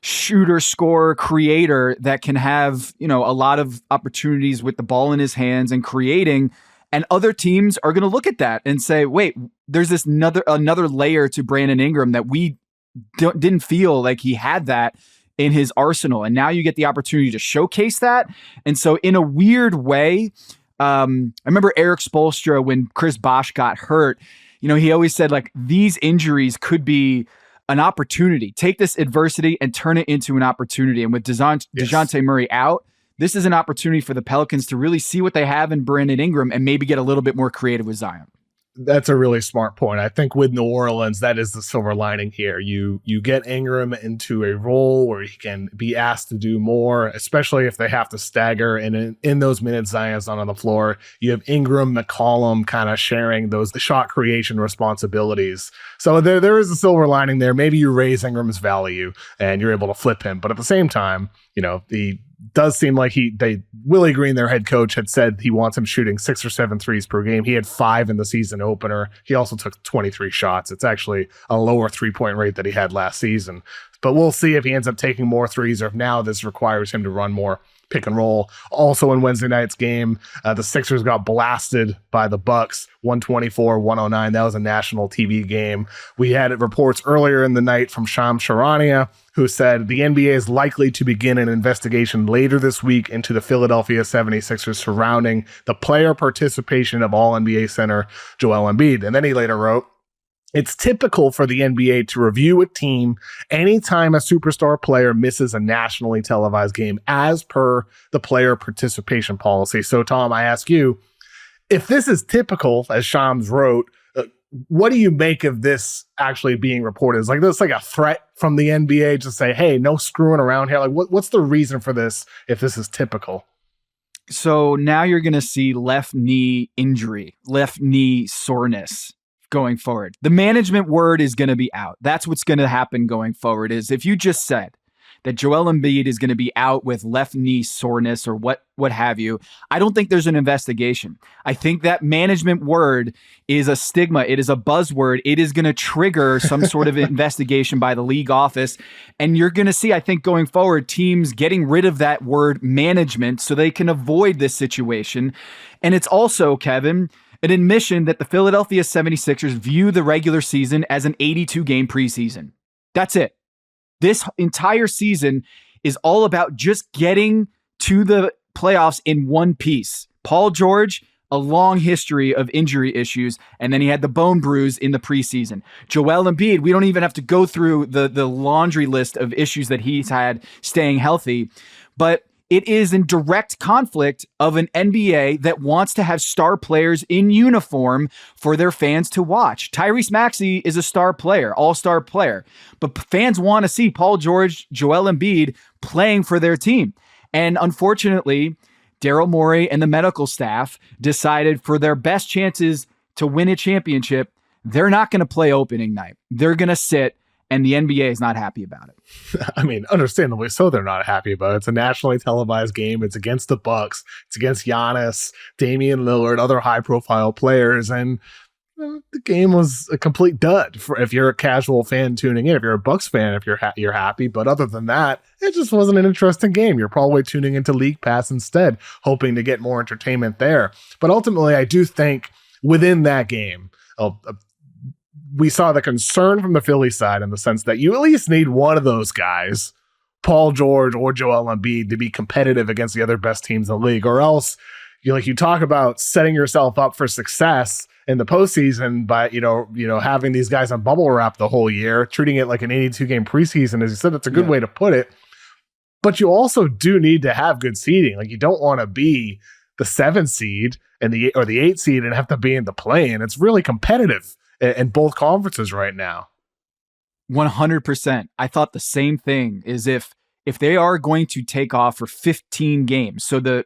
shooter, scorer, creator that can have, a lot of opportunities with the ball in his hands and creating. And other teams are going to look at that and say, wait, there's this another layer to Brandon Ingram that we didn't feel like he had that in his arsenal. And now you get the opportunity to showcase that. And so in a weird way, I remember Eric Spoelstra, when Chris Bosh got hurt, he always said, like, these injuries could be an opportunity. Take this adversity and turn it into an opportunity. And with Dejounte Murray out, this is an opportunity for the Pelicans to really see what they have in Brandon Ingram and maybe get a little bit more creative with Zion. That's a really smart point. I think with New Orleans, that is the silver lining here. You get Ingram into a role where he can be asked to do more, especially if they have to stagger. And in those minutes, Zion's not on the floor. You have Ingram, McCollum kind of sharing the shot creation responsibilities. So there is a silver lining there. Maybe you raise Ingram's value and you're able to flip him. But at the same time, the does seem like Willie Green, their head coach, had said he wants him shooting 6 or 7 threes per game. He had 5 in the season opener. He also took 23 shots. It's actually a lower 3-point rate that he had last season. But we'll see if he ends up taking more threes or if now this requires him to run more pick and roll. Also in Wednesday night's game, the Sixers got blasted by the Bucks, 124-109. That was a national TV game. We had reports earlier in the night from Shams Charania, who said the NBA is likely to begin an investigation later this week into the Philadelphia 76ers surrounding the player participation of All-NBA center Joel Embiid. And then he later wrote, it's typical for the NBA to review a team anytime a superstar player misses a nationally televised game as per the player participation policy. So, Tom, I ask you, if this is typical, as Shams wrote, what do you make of this actually being reported? Is like this like a threat from the NBA to say, hey, no screwing around here? Like, what's the reason for this if this is typical? So now you're going to see left knee injury, left knee soreness going forward. The management word is going to be out. That's what's going to happen going forward. Is if you just said that Joel Embiid is going to be out with left knee soreness or what have you, I don't think there's an investigation. I think that management word is a stigma. It is a buzzword. It is going to trigger some sort of investigation by the league office. And you're going to see, I think, going forward, teams getting rid of that word management so they can avoid this situation. And it's also, Kevin, an admission that the Philadelphia 76ers view the regular season as an 82-game preseason. That's it. This entire season is all about just getting to the playoffs in one piece. Paul George, a long history of injury issues, and then he had the bone bruise in the preseason. Joel Embiid, we don't even have to go through the laundry list of issues that he's had staying healthy, but it is in direct conflict of an NBA that wants to have star players in uniform for their fans to watch. Tyrese Maxey is a star player, all-star player, but fans want to see Paul George, Joel Embiid playing for their team. And unfortunately, Daryl Morey and the medical staff decided for their best chances to win a championship, they're not going to play opening night. They're going to sit. And the NBA is not happy about it. I mean, understandably so, they're not happy about it. It's a nationally televised game. It's against the Bucks. It's against Giannis, Damian Lillard, other high-profile players. And the game was a complete dud for if you're a casual fan tuning in. If you're a Bucks fan, if you're happy. But other than that, it just wasn't an interesting game. You're probably tuning into League Pass instead, hoping to get more entertainment there. But ultimately, I do think within that game, we saw the concern from the Philly side in the sense that you at least need one of those guys, Paul George or Joel Embiid, to be competitive against the other best teams in the league, or else you talk about setting yourself up for success in the postseason by having these guys on bubble wrap the whole year, treating it like an 82-game preseason. As you said, that's a good way to put it. But you also do need to have good seeding. Like, you don't want to be the 7 seed and the 8 seed and have to be in the play-in. It's really competitive in both conferences right now. 100%. I thought the same thing, is if they are going to take off for 15 games. So the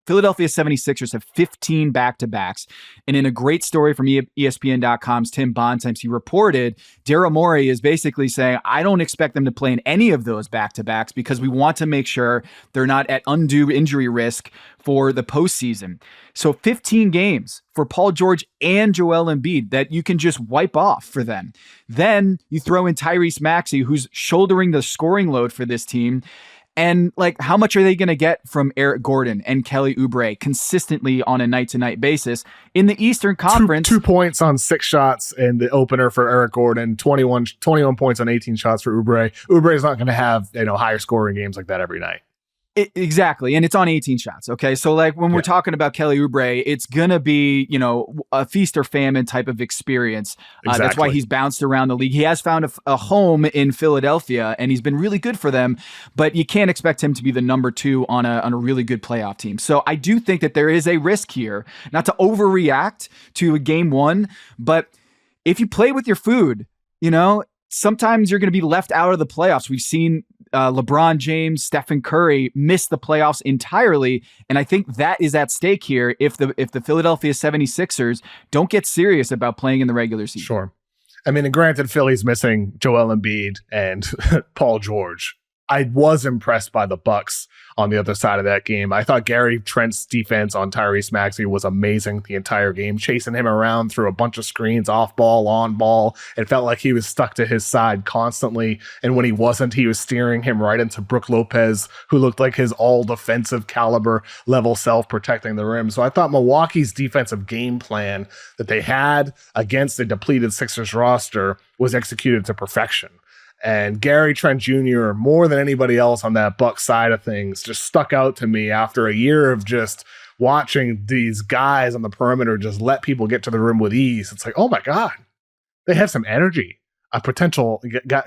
Philadelphia 76ers have 15 back-to-backs. And in a great story from ESPN.com's Tim Bontemps, he reported Daryl Morey is basically saying, I don't expect them to play in any of those back-to-backs because we want to make sure they're not at undue injury risk for the postseason. So 15 games for Paul George and Joel Embiid that you can just wipe off for them. Then you throw in Tyrese Maxey, who's shouldering the scoring load for this team. And how much are they going to get from Eric Gordon and Kelly Oubre consistently on a night-to-night basis in the Eastern Conference? 2 points on 6 shots in the opener for Eric Gordon, 21 points on 18 shots for Oubre. Oubre is not going to have higher scoring games like that every night. Exactly. And it's on 18 shots. Okay. So when we're talking about Kelly Oubre, it's going to be, a feast or famine type of experience. Exactly. That's why he's bounced around the league. He has found a home in Philadelphia and he's been really good for them, but you can't expect him to be the number 2 on a really good playoff team. So I do think that there is a risk here, not to overreact to a game 1, but if you play with your food, sometimes you're going to be left out of the playoffs. We've seen LeBron James, Stephen Curry miss the playoffs entirely. And I think that is at stake here if the Philadelphia 76ers don't get serious about playing in the regular season. Sure. I mean, and granted, Philly's missing Joel Embiid and Paul George I was impressed by the Bucks on the other side of that game. I thought Gary Trent's defense on Tyrese Maxey was amazing the entire game, chasing him around through a bunch of screens, off ball, on ball. It felt like he was stuck to his side constantly. And when he wasn't, he was steering him right into Brook Lopez, who looked like his all defensive caliber level self protecting the rim. So I thought Milwaukee's defensive game plan that they had against a depleted Sixers roster was executed to perfection. And Gary Trent Jr., more than anybody else on that Bucks side of things, just stuck out to me after a year of just watching these guys on the perimeter just let people get to the rim with ease. It's like, oh my God, they have some energy, a potential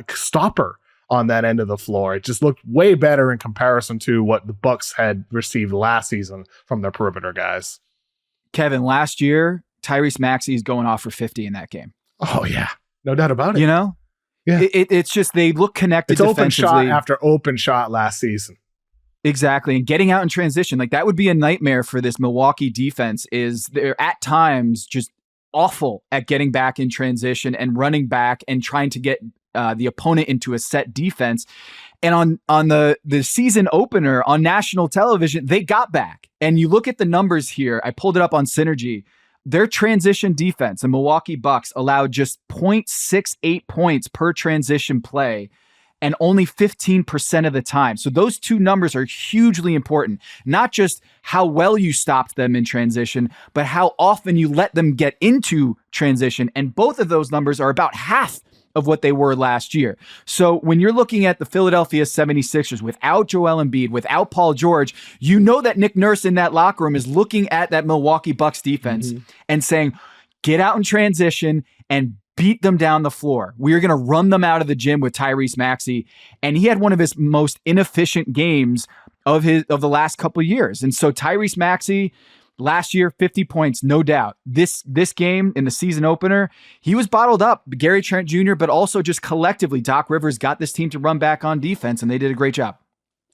stopper on that end of the floor. It just looked way better in comparison to what the Bucks had received last season from their perimeter guys. Kevin, last year, Tyrese Maxey is going off for 50 in that game. Oh yeah, no doubt about it. You know? Yeah, it's just they look connected. It's open shot after open shot last season. Exactly, and getting out in transition, like that would be a nightmare for this Milwaukee defense. Is they're at times just awful at getting back in transition and running back and trying to get the opponent into a set defense. And on the season opener on national television, they got back. And you look at the numbers here. I pulled it up on Synergy. Their transition defense, the Milwaukee Bucks, allowed just 0.68 points per transition play and only 15% of the time. So those two numbers are hugely important. Not just how well you stopped them in transition, but how often you let them get into transition. And both of those numbers are about half of what they were last year. So when you're looking at the Philadelphia 76ers without Joel Embiid, without Paul George, you know that Nick Nurse in that locker room is looking at that Milwaukee Bucks defense and saying, get out in transition and beat them down the floor. We are going to run them out of the gym with Tyrese Maxey. And he had one of his most inefficient games of the last couple of years. And so Tyrese Maxey, last year, 50 points, no doubt. This game in the season opener, he was bottled up. Gary Trent Jr., but also just collectively, Doc Rivers got this team to run back on defense, and they did a great job.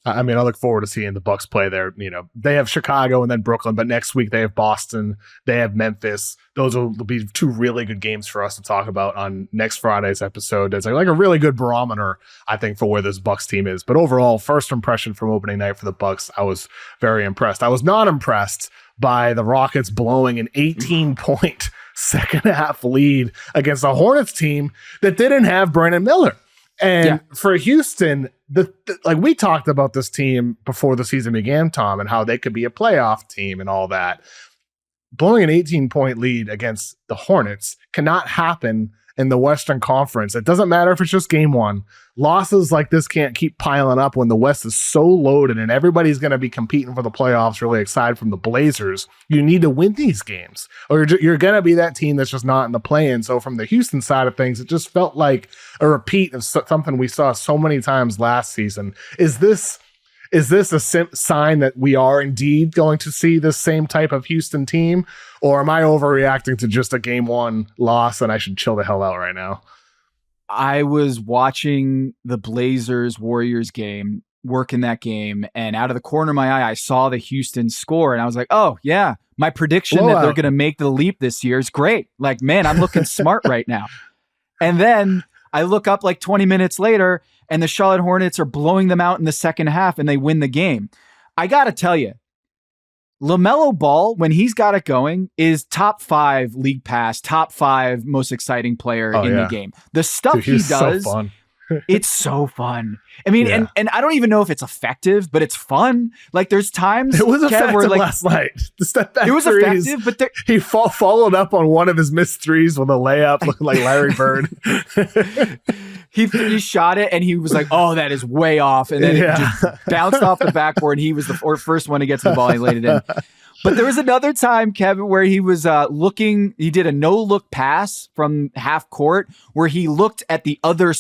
I mean, I look forward to seeing the Bucks play there. You know, they have Chicago and then Brooklyn, but next week they have Boston, they have Memphis. Those will be two really good games for us to talk about on next Friday's episode. It's like a really good barometer, I think, for where this Bucks team is. But overall, first impression from opening night for the Bucks, I was very impressed. I was not impressed by the Rockets blowing an 18-point second half lead against a Hornets team that didn't have Brandon Miller. And for Houston, like we talked about this team before the season began, Tom, and how they could be a playoff team and all that. Blowing an 18-point lead against the Hornets cannot happen in the Western Conference. It doesn't matter if it's just game one. Losses like this can't keep piling up when the West is so loaded and everybody's going to be competing for the playoffs, really, aside from the Blazers. You need to win these games, or you're going to be that team that's just not in the play-in. So from the Houston side of things, it just felt like a repeat of something we saw so many times last season. Is this a sign that we are indeed going to see the same type of Houston team, or am I overreacting to just a game one loss and I should chill the hell out right now? I was watching the Blazers-Warriors game, working that game, and out of the corner of my eye, I saw the Houston score, and I was like, oh, yeah, my prediction that they're going to make the leap this year is great. Like, man, I'm looking smart right now. And then I look up like 20 minutes later, and the Charlotte Hornets are blowing them out in the second half, and they win the game. I got to tell you, LaMelo Ball, when he's got it going, is top 5 league pass, top 5 most exciting player in the game. The stuff he does, so fun. It's so fun. I mean, and I don't even know if it's effective, but it's fun. Like there's times it was effective last night. The step back it was threes, effective, but he followed up on one of his missed threes with a layup, looking like Larry Bird. He shot it and he was like, "Oh, that is way off," and then it just bounced off the backboard. And he was the first one to get to the ball. And he laid it in. But there was another time, Kevin, where he was looking. He did a no-look pass from half court, where he looked at the other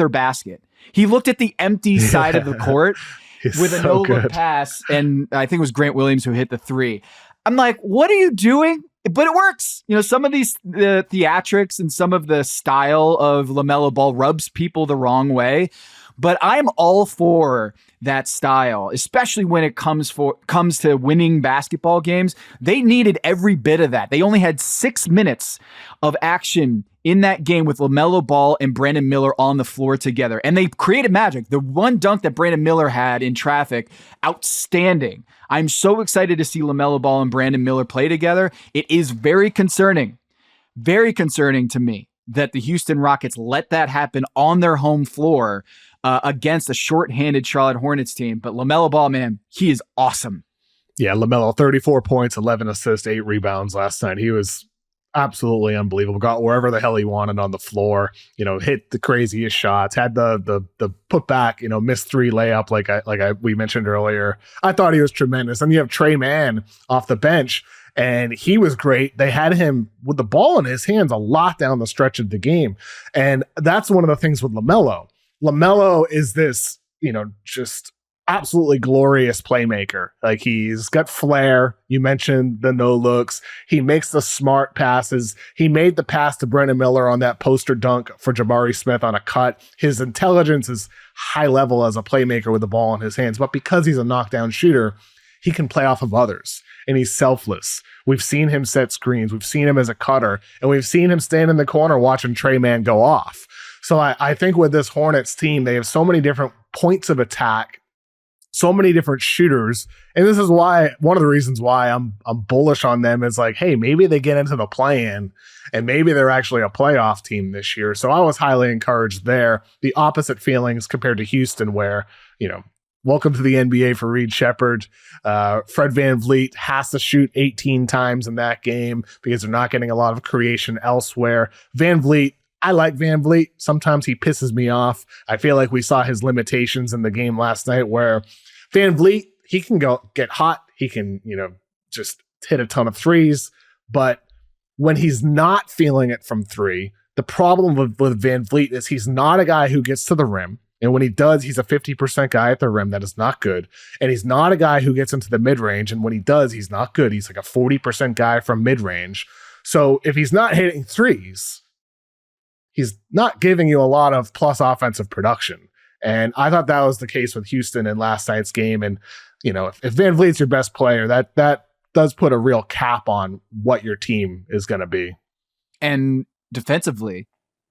basket. He looked at the empty side of the court with a no-look pass, and I think it was Grant Williams who hit the three. I'm like, what are you doing? But it works. You know, some of these theatrics and some of the style of LaMelo Ball rubs people the wrong way. But I'm all for that style, especially when it comes to winning basketball games. They needed every bit of that. They only had 6 minutes of action in that game with LaMelo Ball and Brandon Miller on the floor together. And they created magic. The one dunk that Brandon Miller had in traffic, outstanding. I'm so excited to see LaMelo Ball and Brandon Miller play together. It is very concerning to me that the Houston Rockets let that happen on their home floor against a shorthanded Charlotte Hornets team. But LaMelo Ball, man, he is awesome. Yeah, LaMelo, 34 points, 11 assists, 8 rebounds last night. He was absolutely unbelievable. Got wherever the hell he wanted on the floor, hit the craziest shots, had the put back, missed 3 layup we mentioned earlier. I thought he was tremendous. And you have Trey Mann off the bench, and he was great. They had him with the ball in his hands a lot down the stretch of the game. And that's one of the things with LaMelo. LaMelo is this, just absolutely glorious playmaker. Like, he's got flair. You mentioned the no looks. He makes the smart passes. He made the pass to Brandon Miller on that poster dunk for Jabari Smith on a cut. His intelligence is high level as a playmaker with the ball in his hands, but because he's a knockdown shooter, he can play off of others, and he's selfless. We've seen him set screens. We've seen him as a cutter, and we've seen him stand in the corner watching Trey Mann go off. So I think with this Hornets team, they have so many different points of attack, so many different shooters. And this is why, one of the reasons why I'm bullish on them is like, hey, maybe they get into the play-in and maybe they're actually a playoff team this year. So I was highly encouraged there. The opposite feelings compared to Houston, where, welcome to the NBA for Reed Shepherd. Fred VanVleet has to shoot 18 times in that game because they're not getting a lot of creation elsewhere. VanVleet, I like VanVleet. Sometimes he pisses me off. I feel like we saw his limitations in the game last night, where VanVleet, he can get hot. He can, just hit a ton of threes. But when he's not feeling it from 3, the problem with VanVleet is he's not a guy who gets to the rim. And when he does, he's a 50% guy at the rim. That is not good. And he's not a guy who gets into the mid-range. And when he does, he's not good. He's like a 40% guy from mid-range. So if he's not hitting threes, he's not giving you a lot of plus offensive production. And I thought that was the case with Houston in last night's game. And, if VanVleet's your best player, that does put a real cap on what your team is going to be. And defensively,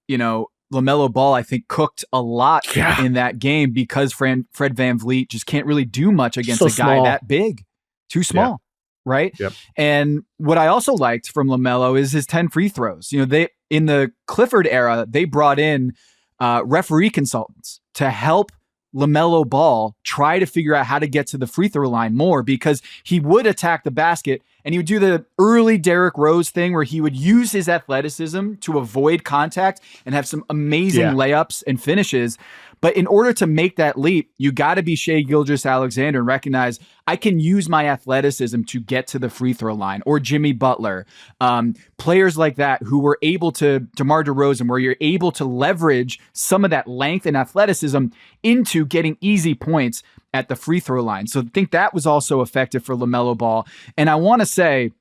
LaMelo Ball, I think, cooked a lot in that game because Fred VanVleet just can't really do much against a guy that big. Too small, right? Yep. And what I also liked from LaMelo is his 10 free throws. They in the Clifford era, they brought in referee consultants to help LaMelo Ball try to figure out how to get to the free throw line more, because he would attack the basket and he would do the early Derrick Rose thing where he would use his athleticism to avoid contact and have some amazing layups and finishes. But in order to make that leap, you got to be Shai Gilgeous-Alexander and recognize I can use my athleticism to get to the free throw line, or Jimmy Butler, players like that who were able to, DeMar DeRozan, where you're able to leverage some of that length and athleticism into getting easy points at the free throw line. So I think that was also effective for LaMelo Ball. And I want to say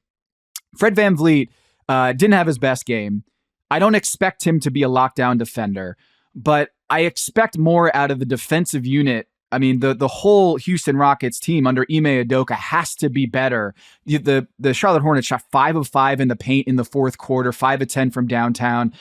Fred VanVleet didn't have his best game. I don't expect him to be a lockdown defender, but I expect more out of the defensive unit. I mean, the whole Houston Rockets team under Ime Udoka has to be better. The Charlotte Hornets shot 5 of 5 in the paint in the fourth quarter, 5 of 10 from downtown.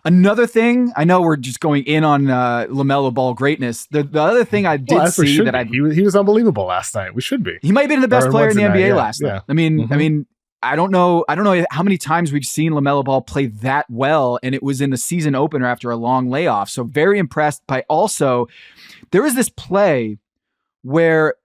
Another thing, I know we're just going in on LaMelo Ball greatness. The other thing I did see that he was unbelievable last night. We should be. He might have been the best player in the NBA last night. I mean, I don't know how many times we've seen LaMelo Ball play that well, and it was in the season opener after a long layoff. So very impressed by also, there was this play where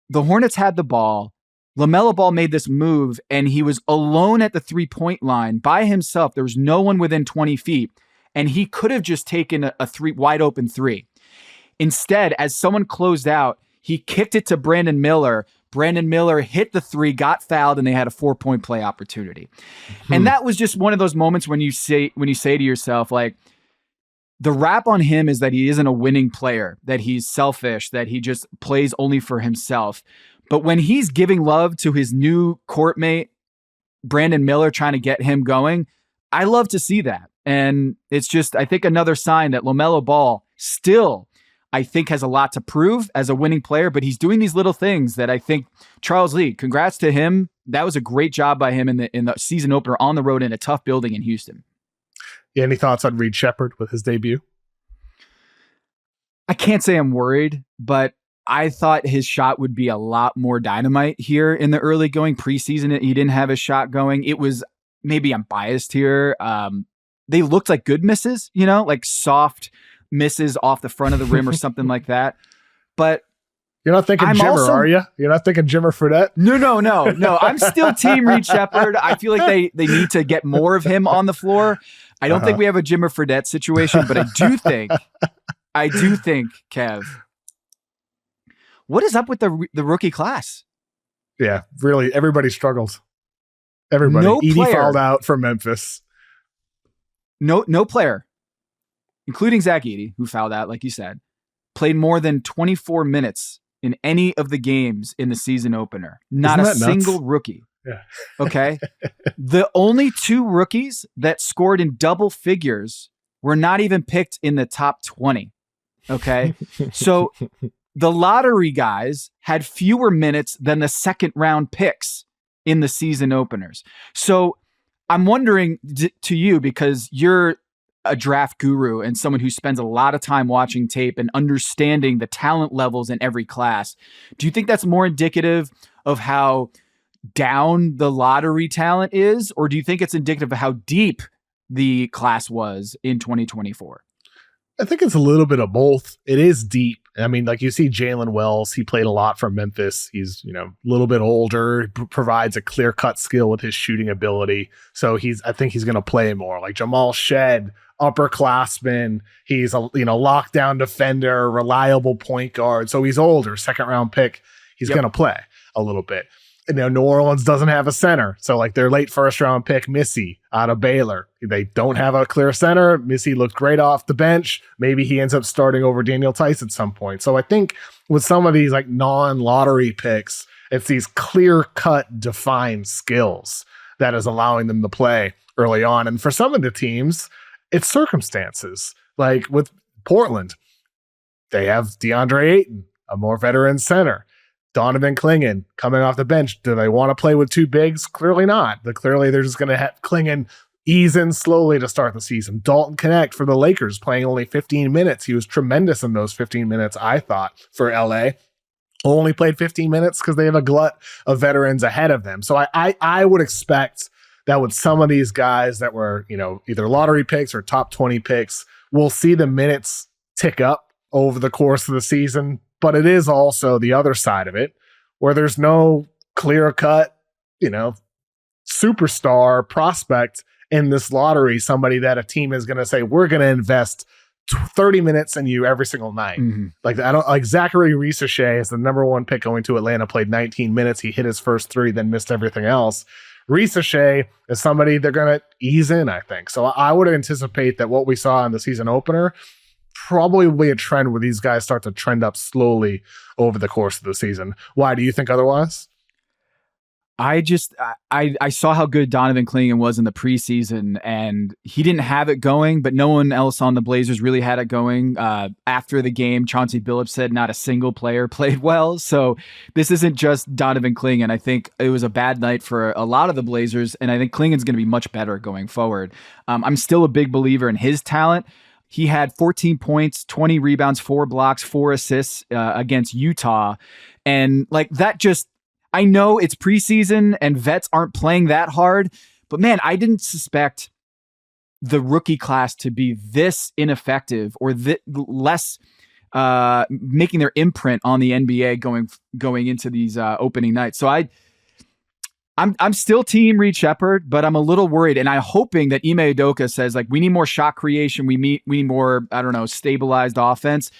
the Hornets had the ball. LaMelo Ball made this move, and he was alone at the 3-point line by himself. There was no one within 20 feet, and he could have just taken a wide open 3. Instead, as someone closed out, he kicked it to Brandon Miller. Brandon Miller hit the 3, got fouled, and they had a 4-point play opportunity. And that was just one of those moments when you say to yourself, like, the rap on him is that he isn't a winning player, that he's selfish, that he just plays only for himself. But when he's giving love to his new courtmate, Brandon Miller, trying to get him going, I love to see that. And it's just, I think, another sign that LaMelo Ball still, I think has a lot to prove as a winning player, but he's doing these little things that I think Charles Lee, congrats to him. That was a great job by him in the season opener on the road in a tough building in Houston. Yeah, any thoughts on Reed Shepherd with his debut? I can't say I'm worried, but I thought his shot would be a lot more dynamite here in the early going preseason. He didn't have his shot going. It was, maybe I'm biased here. They looked like good misses, like soft misses off the front of the rim or something like that. But you're not thinking Jimmer, are you? You're not thinking Jimmer Fredette? No. I'm still team Reed Shepherd. I feel like they need to get more of him on the floor. I don't think we have a Jimmer Fredette situation, but I do think, Kev, what is up with the rookie class? Yeah, really, everybody struggles. Everybody. No Edey player fouled out for Memphis. No player, including Zach Edey, who fouled out, like you said, played more than 24 minutes in any of the games in the season opener. Not a single rookie. Yeah. Okay. The only two rookies that scored in double figures were not even picked in the top 20. Okay. So the lottery guys had fewer minutes than the second round picks in the season openers. So I'm wondering to you, because you're a draft guru and someone who spends a lot of time watching tape and understanding the talent levels in every class. Do you think that's more indicative of how down the lottery talent is, or do you think it's indicative of how deep the class was in 2024? I think it's a little bit of both. It is deep. I mean, like you see Jalen Wells, he played a lot for Memphis. He's, a little bit older, provides a clear-cut skill with his shooting ability. So I think he's going to play more. Like Jamal Shed, upperclassman. He's a, lockdown defender, reliable point guard. So he's older, second-round pick. He's going to play a little bit. New Orleans doesn't have a center. So like their late first round pick, Missy out of Baylor. They don't have a clear center. Missy looked great off the bench. Maybe he ends up starting over Daniel Tice at some point. So I think with some of these like non-lottery picks, it's these clear-cut defined skills that is allowing them to play early on. And for some of the teams, it's circumstances. Like with Portland, they have DeAndre Ayton, a more veteran center. Donovan Clingan coming off the bench. Do they want to play with two bigs? Clearly not. Clearly they're just going to have Clingan ease in slowly to start the season. Dalton Connect for the Lakers playing only 15 minutes. He was tremendous in those 15 minutes, I thought, for LA. Only played 15 minutes because they have a glut of veterans ahead of them. So I would expect that with some of these guys that were, either lottery picks or top 20 picks, we'll see the minutes tick up over the course of the season. But it is also the other side of it where there's no clear-cut, superstar prospect in this lottery, somebody that a team is going to say, we're going to invest 30 minutes in you every single night. Mm-hmm. Like Zachary Risacher is the number one pick going to Atlanta, played 19 minutes. He hit his first three, then missed everything else. Risacher is somebody they're going to ease in, I think. So I would anticipate that what we saw in the season opener probably will be a trend where these guys start to trend up slowly over the course of the season. Why do you think otherwise? I saw how good Donovan Clingan was in the preseason, and he didn't have it going, but no one else on the Blazers really had it going. After the game, Chauncey Billups said not a single player played well. So this isn't just Donovan Clingan. I think it was a bad night for a lot of the Blazers, and I think Clingan's going to be much better going forward. I'm still a big believer in his talent. He had 14 points, 20 rebounds, 4 blocks, 4 assists against Utah. And like that I know it's preseason and vets aren't playing that hard, but man, I didn't suspect the rookie class to be this ineffective or less making their imprint on the NBA going into these opening nights. So I'm still team Reed Shepherd, but I'm a little worried, and I'm hoping that Ime Udoka says like we need more shot creation, we need more stabilized offense.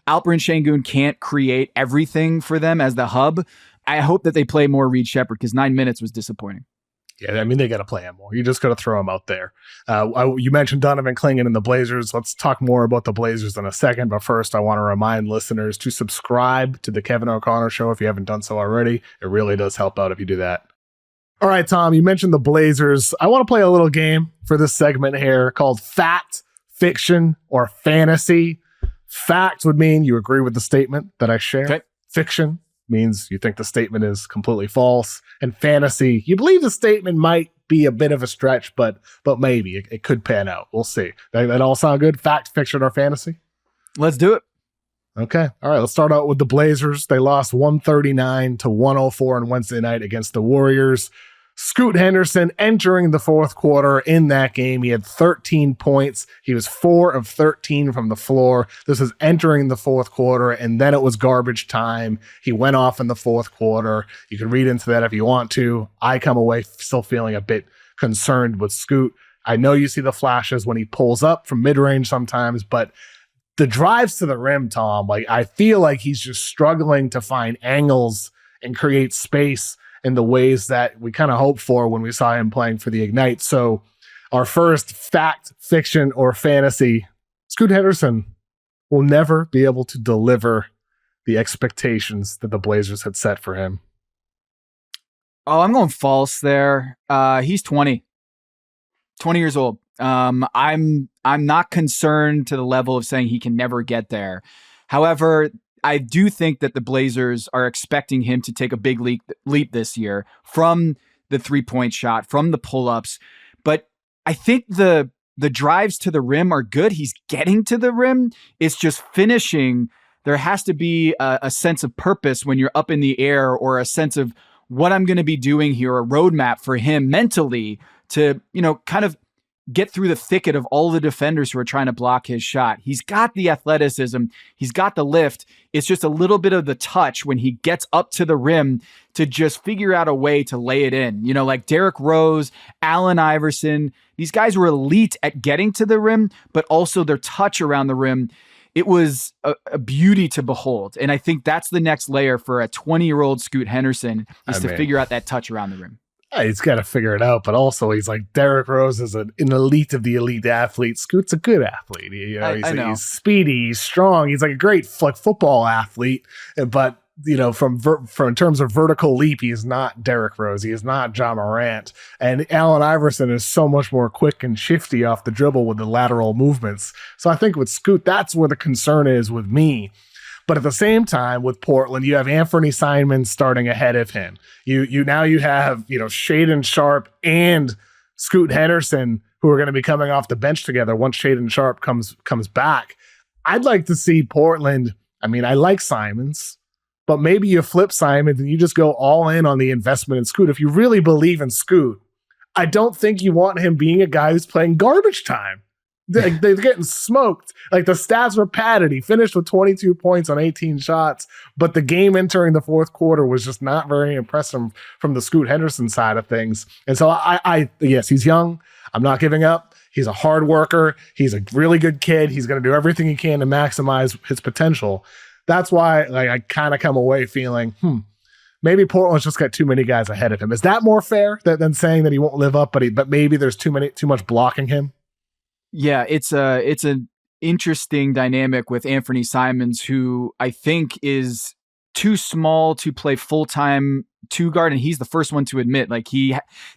Alperen Şengün can't create everything for them as the hub. I hope that they play more Reed Shepherd because 9 minutes was disappointing. Yeah, I mean, they got to play him more. You just got to throw him out there. You mentioned Donovan Clingan and the Blazers. Let's talk more about the Blazers in a second. But first, I want to remind listeners to subscribe to the Kevin O'Connor Show if you haven't done so already. It really does help out if you do that. All right, Tom, you mentioned the Blazers. I want to play a little game for this segment here called Fact, Fiction, or Fantasy. Fact would mean you agree with the statement that I share. Okay. Fiction means you think the statement is completely false. And fantasy, you believe the statement might be a bit of a stretch, but maybe it could pan out. We'll see. That all sound good? Fact, fiction, or fantasy? Let's do it. Okay. All right. Let's start out with the Blazers. They lost 139-104 on Wednesday night against the Warriors. Scoot Henderson entering the fourth quarter in that game. He had 13 points. He was 4 of 13 from the floor. This is entering the fourth quarter, and then it was garbage time. He went off in the fourth quarter. You can read into that if you want to. I come away still feeling a bit concerned with Scoot. I know you see the flashes when he pulls up from mid-range sometimes, but the drives to the rim, Tom, like I feel like he's just struggling to find angles and create space in the ways that we kind of hoped for when we saw him playing for the Ignite. So our first fact, fiction, or fantasy, Scoot Henderson will never be able to deliver the expectations that the Blazers had set for him. Oh, I'm going false there. He's 20 years old. I'm not concerned to the level of saying he can never get there. However, I do think that the Blazers are expecting him to take a big leap this year from the 3-point shot, from the pull-ups. But I think the drives to the rim are good. He's getting to the rim. It's just finishing. There has to be a sense of purpose when you're up in the air, or a sense of what I'm going to be doing here, a roadmap for him mentally to, kind of get through the thicket of all the defenders who are trying to block his shot. He's got the athleticism. He's got the lift. It's just a little bit of the touch when he gets up to the rim to just figure out a way to lay it in. Like Derrick Rose, Allen Iverson, these guys were elite at getting to the rim, but also their touch around the rim. It was a beauty to behold. And I think that's the next layer for a 20-year-old Scoot Henderson is to figure out that touch around the rim. He's got to figure it out, but also he's like Derrick Rose is an elite of the elite athletes. Scoot's a good athlete. I know. He's speedy, he's strong. He's like a great football athlete, but from in terms of vertical leap, he's not Derrick Rose. He is not John Morant. And Allen Iverson is so much more quick and shifty off the dribble with the lateral movements. So I think with Scoot, that's where the concern is with me. But at the same time, with Portland, you have Anthony Simons starting ahead of him. You have Shaedon Sharpe and Scoot Henderson, who are going to be coming off the bench together once Shaedon Sharpe comes back. I'd like to see Portland. I mean, I like Simons, but maybe you flip Simons and you just go all in on the investment in Scoot. If you really believe in Scoot, I don't think you want him being a guy who's playing garbage time. They're getting smoked. Like the stats were padded. He finished with 22 points on 18 shots, but the game entering the fourth quarter was just not very impressive from the Scoot Henderson side of things. And so yes, he's young. I'm not giving up. He's a hard worker. He's a really good kid. He's going to do everything he can to maximize his potential. That's why I kind of come away feeling, maybe Portland's just got too many guys ahead of him. Is that more fair than saying that he won't live up, but maybe there's too much blocking him? Yeah, it's an interesting dynamic with Anthony Simons, who I think is too small to play full-time two guard, and he's the first one to admit, like,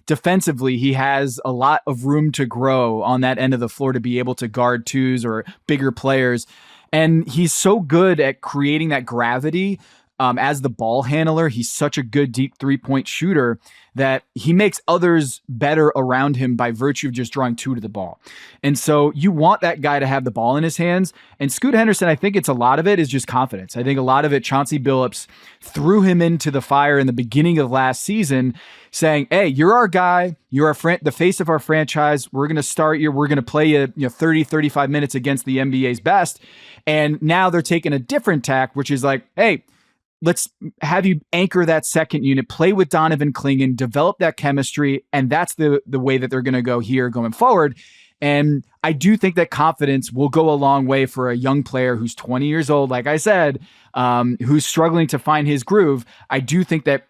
defensively, he has a lot of room to grow on that end of the floor to be able to guard twos or bigger players. And he's so good at creating that gravity as the ball handler. He's such a good deep 3-point shooter that he makes others better around him by virtue of just drawing two to the ball. And so you want that guy to have the ball in his hands. And Scoot Henderson, I think a lot of it is just confidence. I think a lot of it, Chauncey Billups threw him into the fire in the beginning of last season saying, hey, you're our guy. You're the face of our franchise. We're going to start you. We're going to play you 30, 35 minutes against the NBA's best. And now they're taking a different tack, which is like, hey, let's have you anchor that second unit, play with Donovan Clingan, develop that chemistry, and that's the way that they're going to go here going forward. And I do think that confidence will go a long way for a young player who's 20 years old, like I said, who's struggling to find his groove. I do think that,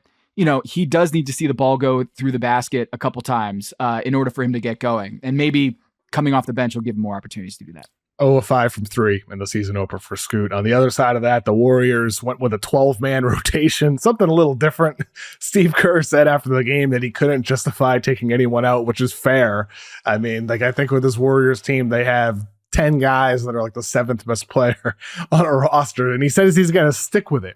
he does need to see the ball go through the basket a couple times in order for him to get going. And maybe coming off the bench will give him more opportunities to do that. 0 of 5 from 3 in the season opener for Scoot. On the other side of that, the Warriors went with a 12-man rotation, something a little different. Steve Kerr said after the game that he couldn't justify taking anyone out, which is fair. I mean, I think with this Warriors team, they have 10 guys that are like the 7th best player on a roster. And he says he's going to stick with it.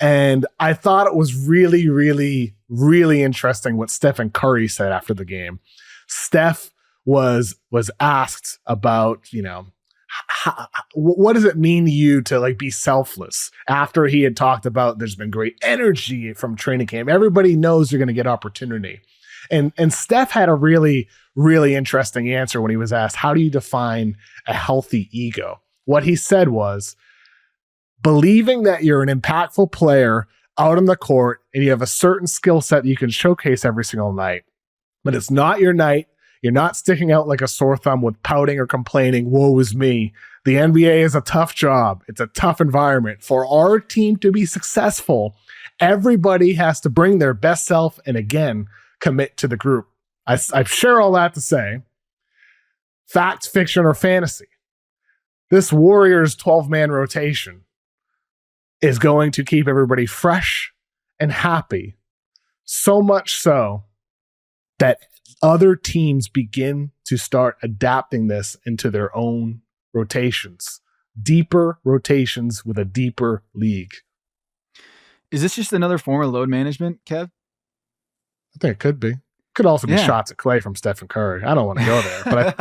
And I thought it was really, really, really interesting what Stephen Curry said after the game. Steph was asked about, what does it mean to you to like be selfless after he had talked about there's been great energy from training camp. Everybody knows you're going to get opportunity. And Steph had a really, really interesting answer when he was asked, how do you define a healthy ego? What he said was, believing that you're an impactful player out on the court and you have a certain skill set that you can showcase every single night, but it's not your night. You're not sticking out like a sore thumb with pouting or complaining, woe is me. The NBA is a tough job. It's a tough environment. For our team to be successful, everybody has to bring their best self and, again, commit to the group. I share all that to say, fact, fiction, or fantasy. This Warriors 12-man rotation is going to keep everybody fresh and happy, so much so that other teams begin to start adapting this into their own rotations, deeper rotations with a deeper league. Is this just another form of load management, Kev? I think it could be. Could also be shots at Klay from Stephen Curry. I don't want to go there, but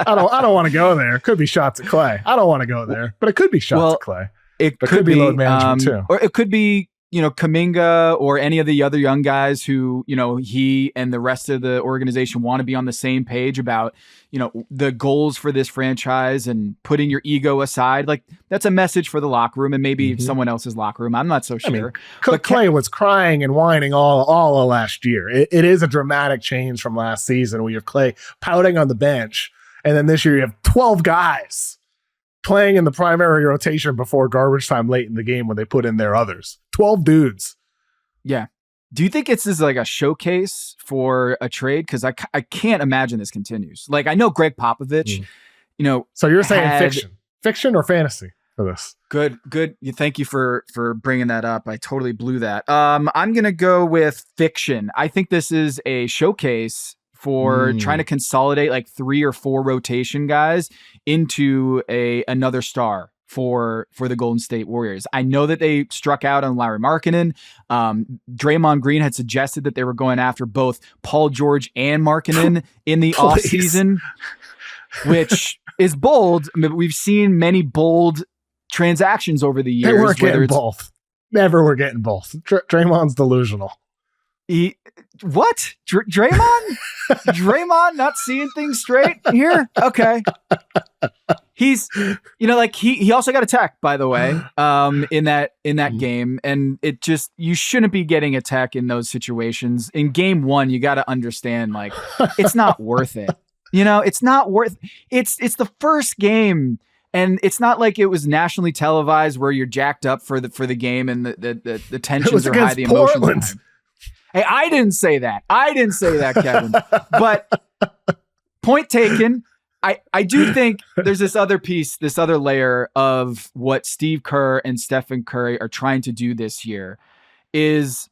I don't want to go there. Could be shots at Klay. I don't want to go there, but it could be shots at Klay. It could be load management too. Or it could be, Kuminga or any of the other young guys who, he and the rest of the organization want to be on the same page about, the goals for this franchise and putting your ego aside. Like, that's a message for the locker room and maybe someone else's locker room. I'm not so sure. But Klay was crying and whining all of last year. It is a dramatic change from last season where you have Klay pouting on the bench. And then this year you have 12 guys playing in the primary rotation before garbage time late in the game when they put in their others. 12 dudes. Yeah. Do you think it's this like a showcase for a trade? Because I can't imagine this continues. Like, I know Greg Popovich, So you're saying fiction or fantasy for this? Good. Thank you for bringing that up. I totally blew that. I'm going to go with fiction. I think this is a showcase for trying to consolidate like 3 or 4 rotation guys into another star for the Golden State Warriors. I know that they struck out on Lauri Markkanen. Draymond Green had suggested that they were going after both Paul George and Markkanen in the offseason, which is bold. I mean, we've seen many bold transactions over the years. They weren't getting both. Never were getting both. Draymond's delusional. What? Draymond? Draymond not seeing things straight here? Okay. He's, he also got a tech, by the way, in that game. And it just, you shouldn't be getting a tech in those situations. In game 1, you got to understand, like, it's not worth it. It's not worth, it's the first game. And it's not like it was nationally televised where you're jacked up for the game and the tensions are high, the emotions are high. Hey, I didn't say that, Kevin. But point taken. I do think there's this other piece, this other layer of what Steve Kerr and Stephen Curry are trying to do this year is,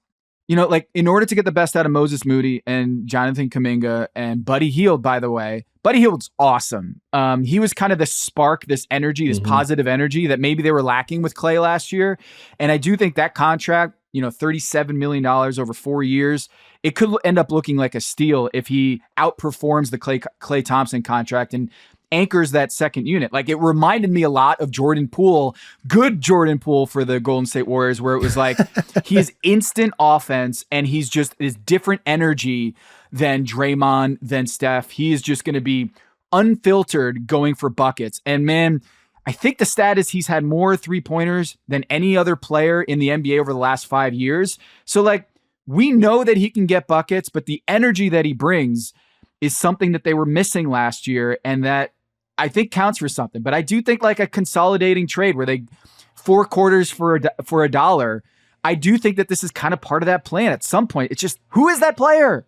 like, in order to get the best out of Moses Moody and Jonathan Kuminga and Buddy Hield, by the way. Buddy Hield's awesome. He was kind of the spark, this energy, this positive energy that maybe they were lacking with Klay last year. And I do think that contract, $37 million over 4 years, it could end up looking like a steal if he outperforms the Klay Thompson contract and anchors that second unit. Like, it reminded me a lot of Jordan Poole, good Jordan Poole for the Golden State Warriors, where it was like, he is instant offense and he's just this different energy than Draymond, than Steph. He is just going to be unfiltered going for buckets. And man, I think the stat is he's had more 3-pointers than any other player in the NBA over the last 5 years. So, like, we know that he can get buckets, but the energy that he brings is something that they were missing last year, and that I think counts for something. But I do think, like, a consolidating trade where they 4 quarters for $1, I do think that this is kind of part of that plan at some point. It's just, who is that player?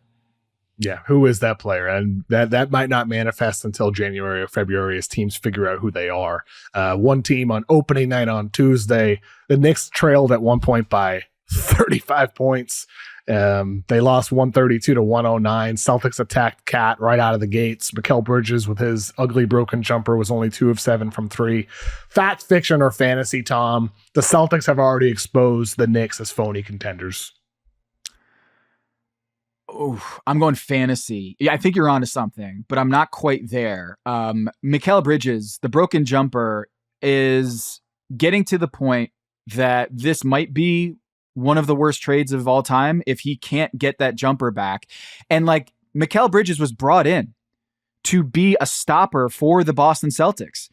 Yeah, who is that player? And that might not manifest until January or February as teams figure out who they are. One team on opening night on Tuesday, the Knicks trailed at one point by 35 points. They lost 132 to 109. Celtics attacked Cat right out of the gates. Mikal Bridges with his ugly broken jumper was only 2 of 7 from 3. Fact, fiction, or fantasy, Tom? The Celtics have already exposed the Knicks as phony contenders. Oh, I'm going fantasy. Yeah, I think you're onto something, but I'm not quite there. Mikal Bridges, the broken jumper, is getting to the point that this might be one of the worst trades of all time if he can't get that jumper back. And like, Mikal Bridges was brought in to be a stopper for the Boston Celtics.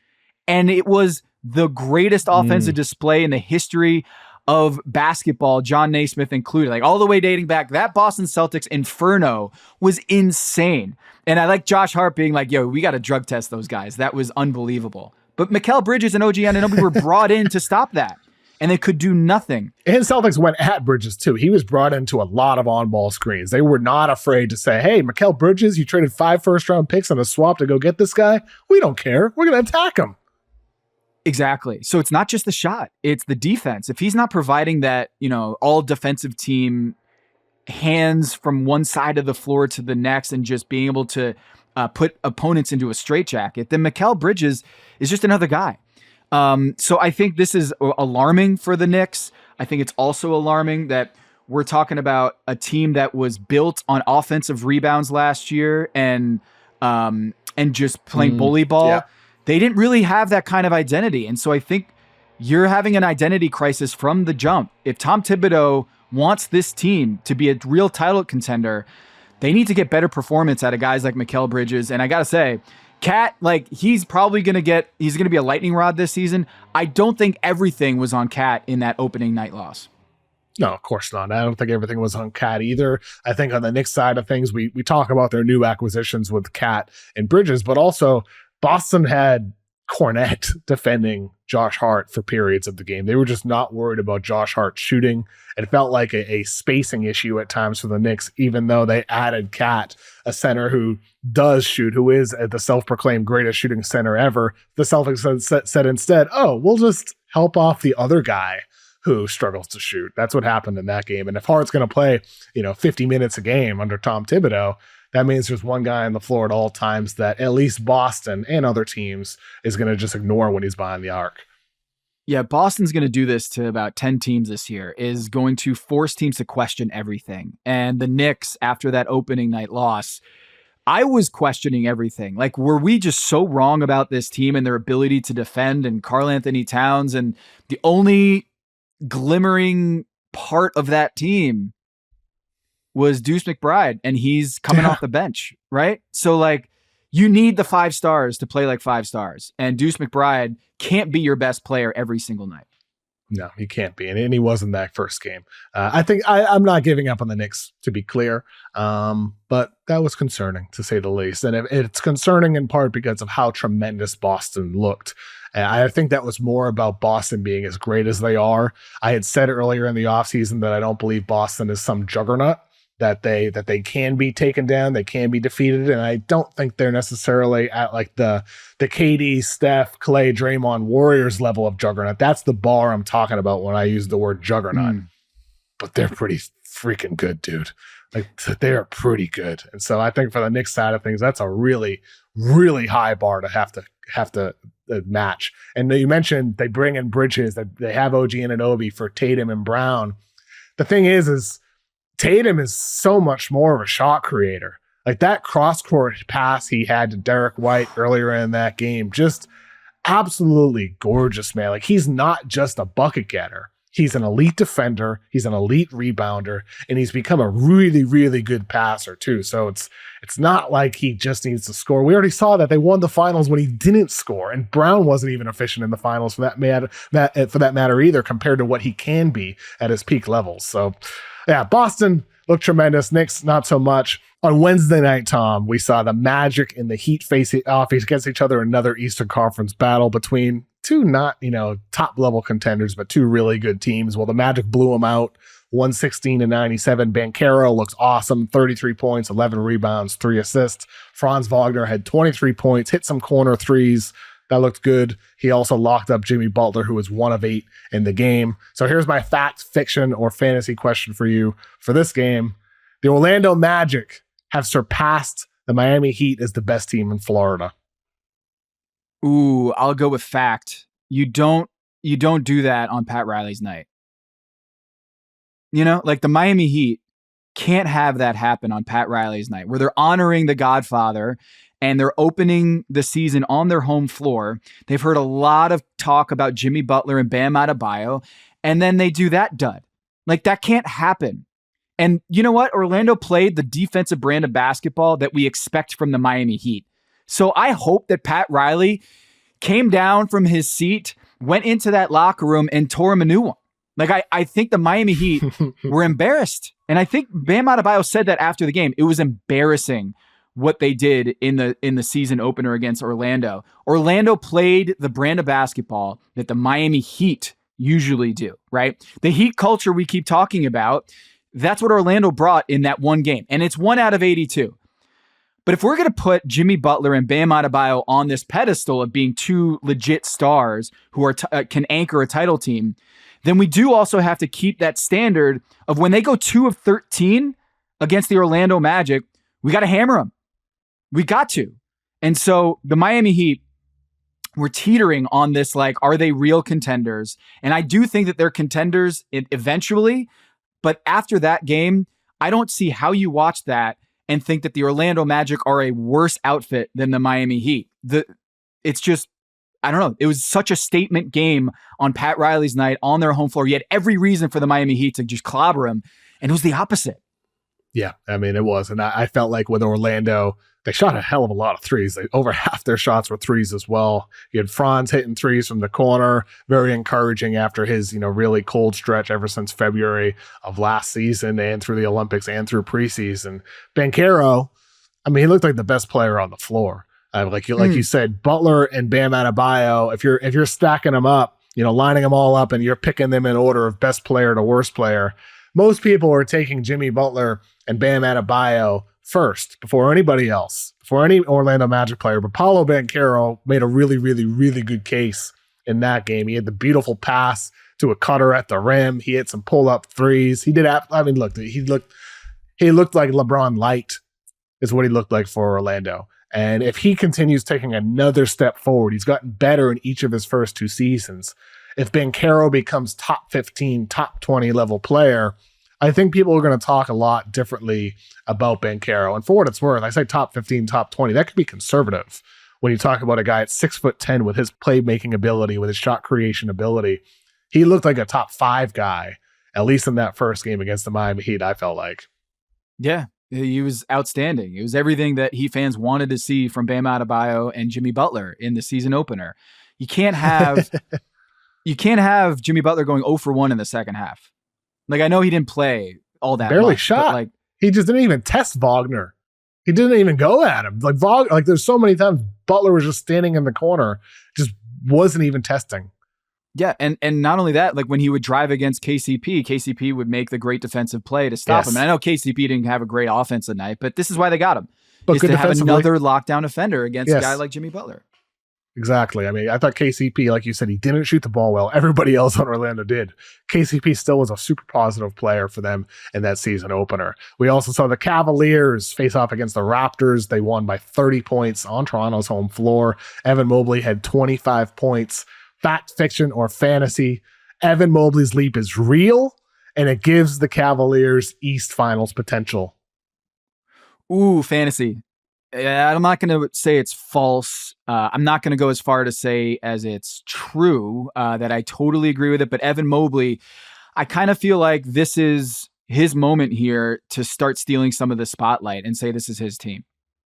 And it was the greatest offensive display in the history of basketball, John Naismith included, like all the way dating back. That Boston Celtics inferno was insane. And I like Josh Hart being like, yo, we got to drug test those guys. That was unbelievable. But Mikal Bridges and OG Anunoby were brought in to stop that. And they could do nothing. And Celtics went at Bridges too. He was brought into a lot of on-ball screens. They were not afraid to say, hey, Mikal Bridges, you traded 5 first-round picks on a swap to go get this guy. We don't care. We're going to attack him. Exactly. So it's not just the shot. It's the defense. If he's not providing that, all defensive team hands from one side of the floor to the next and just being able to put opponents into a straitjacket, then Mikal Bridges is just another guy. So I think this is alarming for the Knicks. I think it's also alarming that we're talking about a team that was built on offensive rebounds last year and just playing bully ball. Yeah. They didn't really have that kind of identity. And so I think you're having an identity crisis from the jump. If Tom Thibodeau wants this team to be a real title contender, they need to get better performance out of guys like Mikal Bridges. And I got to say, Cat, he's probably going to be a lightning rod this season. I don't think everything was on Cat in that opening night loss. No, of course not. I don't think everything was on Cat either. I think on the Knicks side of things, we talk about their new acquisitions with Cat and Bridges, but also Boston had Cornette defending Josh Hart for periods of the game. They were just not worried about Josh Hart shooting. It felt like a spacing issue at times for the Knicks, even though they added Cat, a center who does shoot, who is the self-proclaimed greatest shooting center ever. The Celtics said instead, oh, we'll just help off the other guy who struggles to shoot. That's what happened in that game. And if Hart's going to play, 50 minutes a game under Tom Thibodeau, that means there's one guy on the floor at all times that at least Boston and other teams is going to just ignore when he's behind the arc. Yeah, Boston's going to do this to about 10 teams this year, is going to force teams to question everything. And the Knicks, after that opening night loss, I was questioning everything. Were we just so wrong about this team and their ability to defend and Karl Anthony Towns? And the only glimmering part of that team was Deuce McBride, and he's coming off the bench, right? So you need the 5 stars to play like 5 stars, and Deuce McBride can't be your best player every single night. No, he can't be, and he wasn't that first game. I think I'm not giving up on the Knicks, to be clear, but that was concerning, to say the least, and it's concerning in part because of how tremendous Boston looked. I think that was more about Boston being as great as they are. I had said earlier in the offseason that I don't believe Boston is some juggernaut, that they can be taken down, they can be defeated, and I don't think they're necessarily at the KD, Steph, Klay, Draymond, Warriors level of juggernaut. That's the bar I'm talking about when I use the word juggernaut. But they're pretty freaking good, dude. They are pretty good, and so I think for the Knicks side of things, that's a really, really high bar to have to match. And you mentioned they bring in Bridges, that they have OG Anunoby for Tatum and Brown. The thing is Tatum is so much more of a shot creator. That cross-court pass he had to Derek White earlier in that game, just absolutely gorgeous, man. He's not just a bucket getter. He's an elite defender. He's an elite rebounder, and he's become a really, really good passer too. So it's not like he just needs to score. We already saw that they won the finals when he didn't score, and Brown wasn't even efficient in the finals for that matter either, compared to what he can be at his peak levels. So, yeah, Boston looked tremendous. Knicks, not so much. On Wednesday night, Tom, we saw the Magic and the Heat face off against each other. Another Eastern Conference battle between two not, top-level contenders, but two really good teams. Well, the Magic blew them out 116-97. Banchero looks awesome. 33 points, 11 rebounds, 3 assists. Franz Wagner had 23 points, hit some corner threes. That looked good. He also locked up Jimmy Butler, who was 1 of 8 in the game. So here's my fact, fiction, or fantasy question for you for this game. The Orlando Magic have surpassed the Miami Heat as the best team in Florida. Ooh, I'll go with fact. You don't do that on Pat Riley's night. You know, like the Miami Heat can't have that happen on Pat Riley's night, where they're honoring the Godfather and they're opening the season on their home floor. They've heard a lot of talk about Jimmy Butler and Bam Adebayo, and then they do that dud. Like, that can't happen. And you know what? Orlando played the defensive brand of basketball that we expect from the Miami Heat. So I hope that Pat Riley came down from his seat, went into that locker room, and tore him a new one. Like, I think the Miami Heat were embarrassed. And I think Bam Adebayo said that after the game. It was embarrassing what they did in the season opener against Orlando. Orlando played the brand of basketball that the Miami Heat usually do, right? The Heat culture we keep talking about, that's what Orlando brought in that one game. And it's 1 out of 82. But if we're going to put Jimmy Butler and Bam Adebayo on this pedestal of being 2 legit stars who are can anchor a title team, then we do also have to keep that standard of when they go 2 of 13 against the Orlando Magic, we got to hammer them. We got to. And so the Miami Heat were teetering on this, like, are they real contenders? And I do think that they're contenders eventually. But after that game, I don't see how you watch that and think that the Orlando Magic are a worse outfit than the Miami Heat. It's just, I don't know. It was such a statement game on Pat Riley's night on their home floor. You had every reason for the Miami Heat to just clobber him, and it was the opposite. Yeah, I mean, it was. And I felt like with Orlando, they shot a hell of a lot of threes. Over half their shots were threes as well. You had Franz hitting threes from the corner, very encouraging after his, really cold stretch ever since February of last season and through the Olympics and through preseason. Banchero, I mean, he looked like the best player on the floor. Like you said, Butler and Bam Adebayo, if you're stacking them up, lining them all up and you're picking them in order of best player to worst player, most people are taking Jimmy Butler and Bam Adebayo first before anybody else, before any Orlando Magic player. But Paolo Banchero made a really, really, really good case in that game. He had the beautiful pass to a cutter at the rim. He hit some pull-up threes. He looked like LeBron light is what he looked like for Orlando. And if he continues taking another step forward, he's gotten better in each of his first 2 seasons. If Banchero becomes top 15, top 20 level player, I think people are going to talk a lot differently about Banchero. And for what it's worth, I say top 15, top 20. That could be conservative when you talk about a guy at 6'10" with his playmaking ability, with his shot creation ability. He looked like a top 5 guy, at least in that first game against the Miami Heat, I felt like. Yeah, he was outstanding. It was everything that Heat fans wanted to see from Bam Adebayo and Jimmy Butler in the season opener. You can't have Jimmy Butler going 0 for 1 in the second half. Like, I know he didn't play all that barely much, shot. But like, he just didn't even test Wagner. He didn't even go at him. Like there's so many times Butler was just standing in the corner, just wasn't even testing. Yeah, and not only that, like when he would drive against KCP would make the great defensive play to stop him. And I know KCP didn't have a great offensive night, but this is why they got him. But is to have another lockdown defender against a guy like Jimmy Butler. Exactly. I mean, I thought KCP, like you said, he didn't shoot the ball well. Everybody else on Orlando did. KCP still was a super positive player for them in that season opener. We also saw the Cavaliers face off against the Raptors. They won by 30 points on Toronto's home floor. Evan Mobley had 25 points. Fact, fiction, or fantasy, Evan Mobley's leap is real, and it gives the Cavaliers East Finals potential. Ooh, fantasy. I'm not going to say it's false. I'm not going to go as far to say as it's true, that I totally agree with it. But Evan Mobley, I kind of feel like this is his moment here to start stealing some of the spotlight and say this is his team.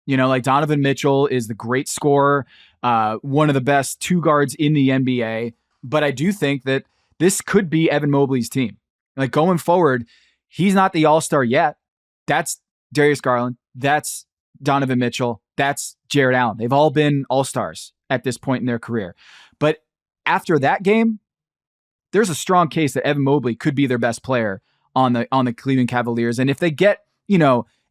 Like Donovan Mitchell is the great scorer, one of the best 2 guards in the NBA. But I do think that this could be Evan Mobley's team. Like going forward, he's not the all-star yet. That's Darius Garland. That's Donovan Mitchell, that's Jared Allen. They've all been all-stars at this point in their career. But after that game, there's a strong case that Evan Mobley could be their best player on the Cleveland Cavaliers. And if they get,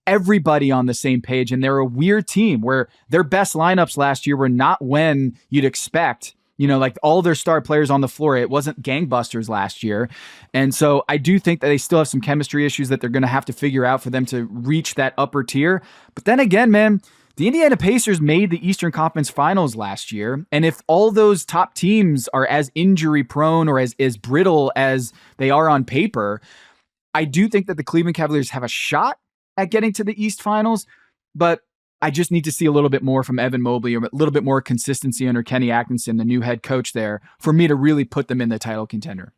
everybody on the same page. And they're a weird team where their best lineups last year were not when you'd expect, like all their star players on the floor. It wasn't gangbusters last year. And so I do think that they still have some chemistry issues that they're going to have to figure out for them to reach that upper tier. But then again, man, the Indiana Pacers made the Eastern Conference Finals last year. And if all those top teams are as injury prone or as brittle as they are on paper, I do think that the Cleveland Cavaliers have a shot at getting to the East Finals, but I just need to see a little bit more from Evan Mobley, or a little bit more consistency under Kenny Atkinson, the new head coach there, for me to really put them in the title contender.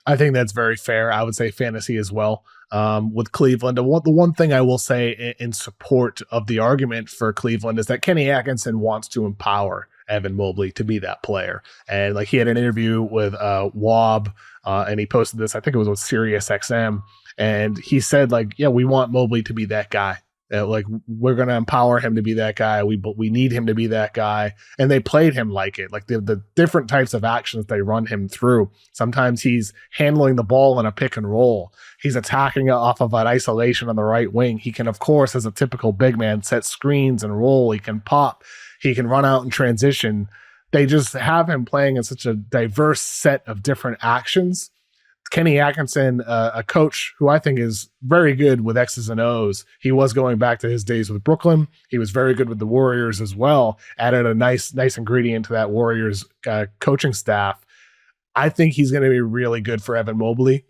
I think that's very fair. I would say fantasy as well. With Cleveland, the one thing I will say in support of the argument for Cleveland is that Kenny Atkinson wants to empower Evan Mobley to be that player. And like, he had an interview with Wob, and he posted this, I think it was with Sirius XM, and he said, like, yeah, we want Mobley to be that guy. Like, we're going to empower him to be that guy. We need him to be that guy. And they played him like it, like the different types of actions they run him through. Sometimes he's handling the ball in a pick and roll. He's attacking it off of an isolation on the right wing. He can, of course, as a typical big man, set screens and roll. He can pop. He can run out and transition. They just have him playing in such a diverse set of different actions. Kenny Atkinson, a coach who I think is very good with X's and O's. He was going back to his days with Brooklyn. He was very good with the Warriors as well. Added a nice ingredient to that Warriors coaching staff. I think he's going to be really good for Evan Mobley.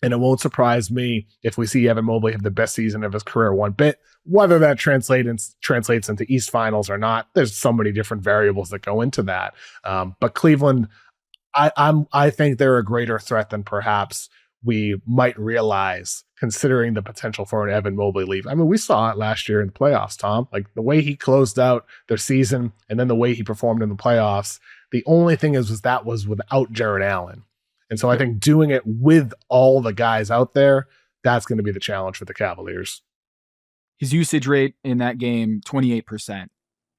And it won't surprise me if we see Evan Mobley have the best season of his career one bit. Whether that translates into East Finals or not, there's so many different variables that go into that. But Cleveland, I think they're a greater threat than perhaps we might realize, considering the potential for an Evan Mobley leave. I mean, we saw it last year in the playoffs, Tom. Like, the way he closed out their season and then the way he performed in the playoffs. The only thing was that was without Jared Allen. And so I think doing it with all the guys out there, that's going to be the challenge for the Cavaliers. His usage rate in that game, 28%.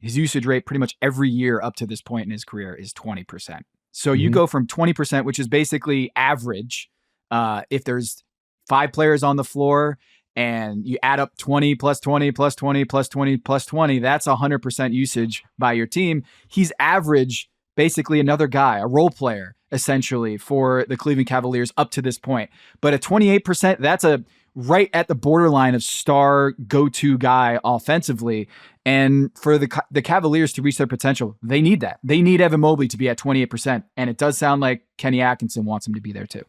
His usage rate pretty much every year up to this point in his career is 20%. So you go from 20%, which is basically average. If there's 5 players on the floor and you add up 20 plus 20 plus 20 plus 20 plus 20, that's 100% usage by your team. He's average, basically another guy, a role player, essentially, for the Cleveland Cavaliers up to this point. But at 28%, that's a right at the borderline of star go-to guy offensively. And for the Cavaliers to reach their potential, they need that. They need Evan Mobley to be at 28%. And it does sound like Kenny Atkinson wants him to be there too.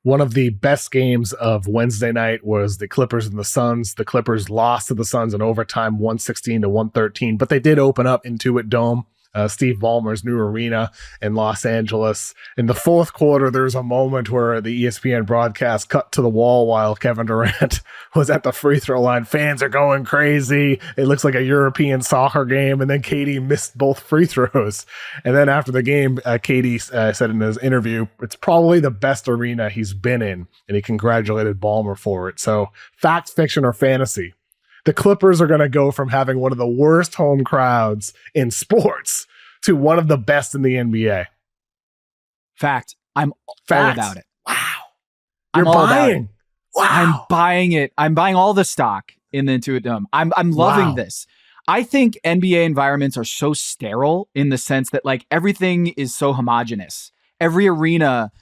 One of the best games of Wednesday night was the Clippers and the Suns. The Clippers lost to the Suns in overtime, 116-113, but they did open up Intuit Dome, Steve Ballmer's new arena in Los Angeles. In the fourth quarter, there's a moment where the ESPN broadcast cut to the wall while Kevin Durant was at the free throw line. Fans are going crazy. It looks like a European soccer game. And then KD missed both free throws. And then after the game, KD said in his interview, it's probably the best arena he's been in. And he congratulated Ballmer for it. So fact, fiction, or fantasy? The Clippers are going to go from having one of the worst home crowds in sports to one of the best in the NBA. Fact. I'm all about it. Wow. I'm You're all buying. about it. Wow. I'm buying it. I'm buying all the stock in the Intuit Dome. I'm loving this. I think NBA environments are so sterile in the sense that, like, everything is so homogenous. Every arena,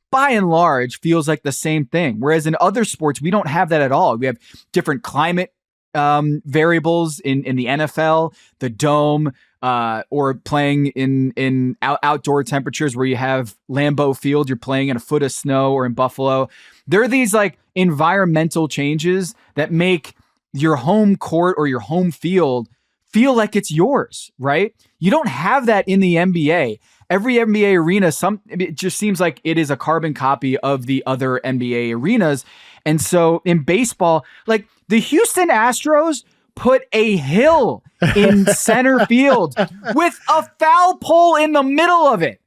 by and large, feels like the same thing. Whereas in other sports, we don't have that at all. We have different climate variables in the NFL, the dome, or playing in outdoor temperatures where you have Lambeau Field, you're playing in a foot of snow, or in Buffalo. There are these like environmental changes that make your home court or your home field feel like it's yours, right? You don't have that in the NBA. Every NBA arena, it just seems like it is a carbon copy of the other NBA arenas. And so in baseball, like the Houston Astros put a hill in center field with a foul pole in the middle of it.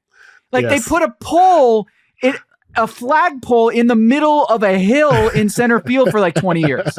Like They put a flagpole in the middle of a hill in center field for like 20 years.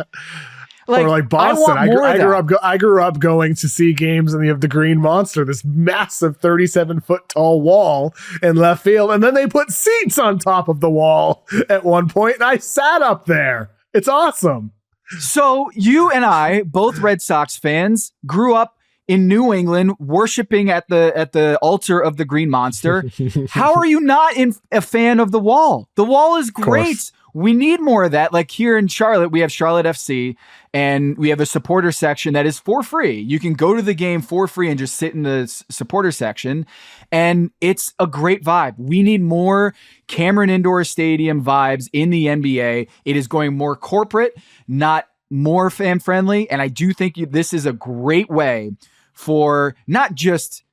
Or like Boston, I grew up going to see games, and you have the Green Monster, this massive 37-foot tall wall in left field, and then they put seats on top of the wall at one point, and I sat up there. It's awesome. So you and I, both Red Sox fans, grew up in New England, worshiping at the altar of the Green Monster. How are you not a fan of the Wall? The Wall is great. We need more of that. Like here in Charlotte, we have Charlotte FC, and we have a supporter section that is for free. You can go to the game for free and just sit in the supporter section, and it's a great vibe. We need more Cameron Indoor Stadium vibes in the NBA. It is going more corporate, not more fan friendly, and I do think this is a great way for not just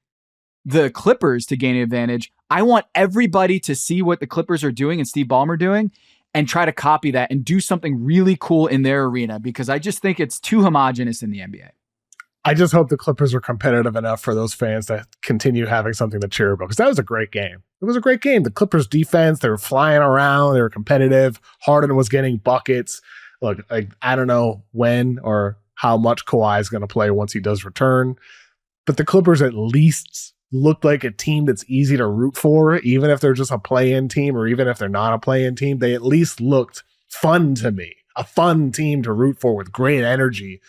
the Clippers to gain an advantage. I want everybody to see what the Clippers are doing and Steve Ballmer doing and try to copy that and do something really cool in their arena, because I just think it's too homogenous in the NBA. I just hope the Clippers are competitive enough for those fans to continue having something to cheer about, because that was a great game. It was a great game. The Clippers defense, they were flying around. They were competitive. Harden was getting buckets. Look, I don't know when or how much Kawhi is going to play once he does return, but the Clippers at least looked like a team that's easy to root for, even if they're just a play-in team or even if they're not a play-in team. They at least looked fun to me, a fun team to root for with great energy.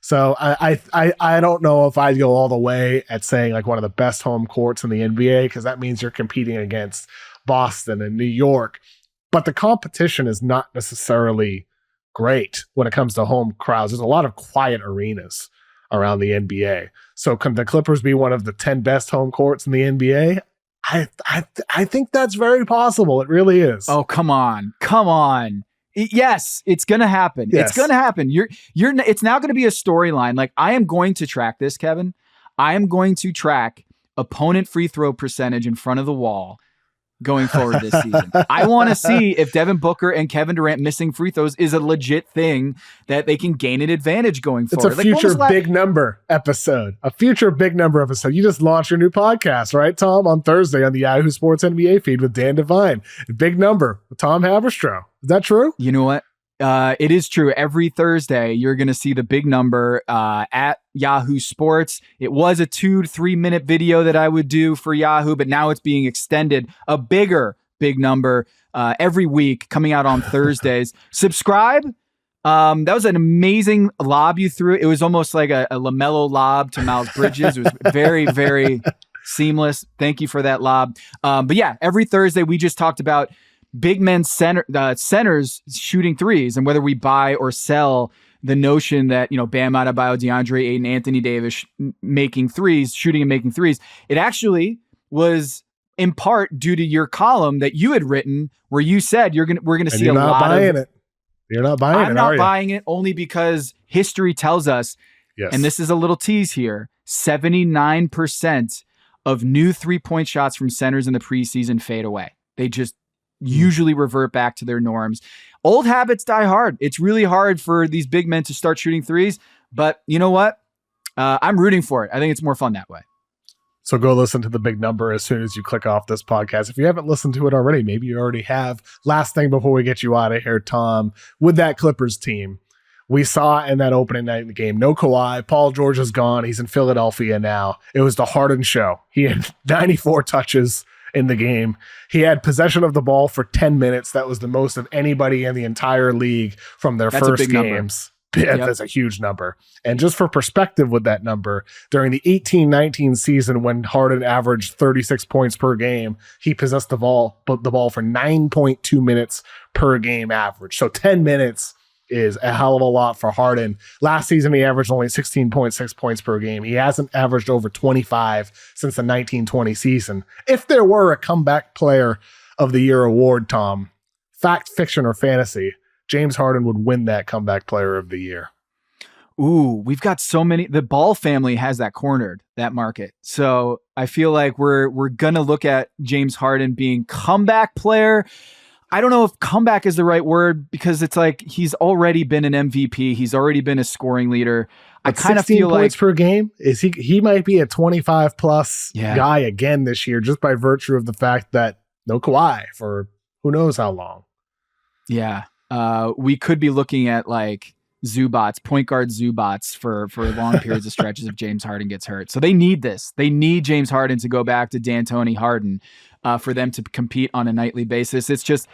So I don't know if I'd go all the way at saying like one of the best home courts in the NBA, because that means you're competing against Boston and New York, but the competition is not necessarily great when it comes to home crowds. There's a lot of quiet arenas around the NBA. So can the Clippers be one of the 10 best home courts in the NBA? I think that's very possible. It really is. Oh, come on. Yes, it's going to happen. Yes. It's going to happen. It's now going to be a storyline. Like, I am going to track this, Kevin. I am going to track opponent free throw percentage in front of the Wall going forward this season. I want to see if Devin Booker and Kevin Durant missing free throws is a legit thing that they can gain an advantage going forward. It's a future big number episode. A future big number episode. You just launched your new podcast, right, Tom, on Thursday on the Yahoo Sports NBA feed with Dan Devine. Big number with Tom Haberstroh. Is that true? You know what? It is true. Every Thursday, you're going to see the big number at Yahoo Sports. It was a 2 to 3 minute video that I would do for Yahoo, but now it's being extended. A bigger big number every week coming out on Thursdays. Subscribe. That was an amazing lob you threw. It was almost like a LaMelo lob to Miles Bridges. It was very, very seamless. Thank you for that lob. But yeah, every Thursday we just talked about big men centers shooting threes and whether we buy or sell the notion that, Bam Adebayo, DeAndre Ayton, Anthony Davis making threes, shooting and making threes. It actually was in part due to your column that you had written where you said we're going to see a lot buying it. You're not buying it, I'm not buying it only because history tells us, yes, and this is a little tease here, 79% of new 3-point shots from centers in the preseason fade away. They just usually revert back to their norms. Old habits die hard. It's really hard for these big men to start shooting threes, but you know what? I'm rooting for it. I think it's more fun that way. So go listen to the big number as soon as you click off this podcast. If you haven't listened to it already, maybe you already have. Last thing before we get you out of here, Tom, with that Clippers team, we saw in that opening night in the game, no Kawhi. Paul George is gone. He's in Philadelphia now. It was the Harden show. He had 94 touches in the game. He had possession of the ball for 10 minutes. That was the most of anybody in the entire league from their first games. That's a huge number. And just for perspective with that number, during the 18-19 season when Harden averaged 36 points per game, he possessed the ball for 9.2 minutes per game average. So 10 minutes is a hell of a lot for Harden. Last season, he averaged only 16.6 points per game. He hasn't averaged over 25 since the 1920 season. If there were a comeback player of the year award, Tom, fact, fiction, or fantasy, James Harden would win that comeback player of the year. Ooh, we've got so many. The Ball family has that cornered, that market. So I feel like we're going to look at James Harden being comeback player. I don't know if comeback is the right word because it's like he's already been an MVP. He's already been a scoring leader. I kind of feel like 16 points per game is he might be a 25 plus guy again this year just by virtue of the fact that no Kawhi for who knows how long. Yeah. We could be looking at like Zubats, point guard Zubats for long periods of stretches if James Harden gets hurt. So they need this. They need James Harden to go back to D'Antoni Harden for them to compete on a nightly basis. It's just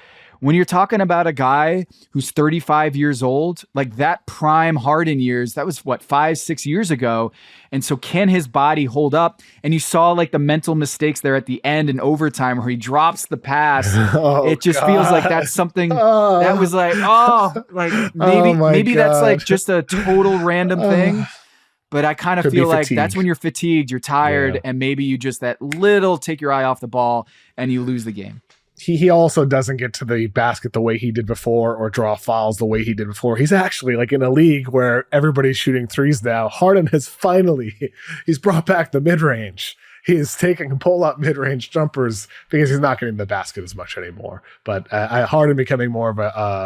when you're talking about a guy who's 35 years old, like that prime Harden years, that was what, 5-6 years ago. And so can his body hold up? And you saw like the mental mistakes there at the end in overtime where he drops the pass. It just feels like that's something that was like, maybe that's like just a total random thing. But I kind of feel like that's when you're fatigued, you're tired, and maybe you just that little take your eye off the ball and you lose the game. He also doesn't get to the basket the way he did before or draw fouls the way he did before. He's actually like in a league where everybody's shooting threes now. Harden has he's brought back the mid-range. He's taking pull-up mid-range jumpers because he's not getting the basket as much anymore. But Harden becoming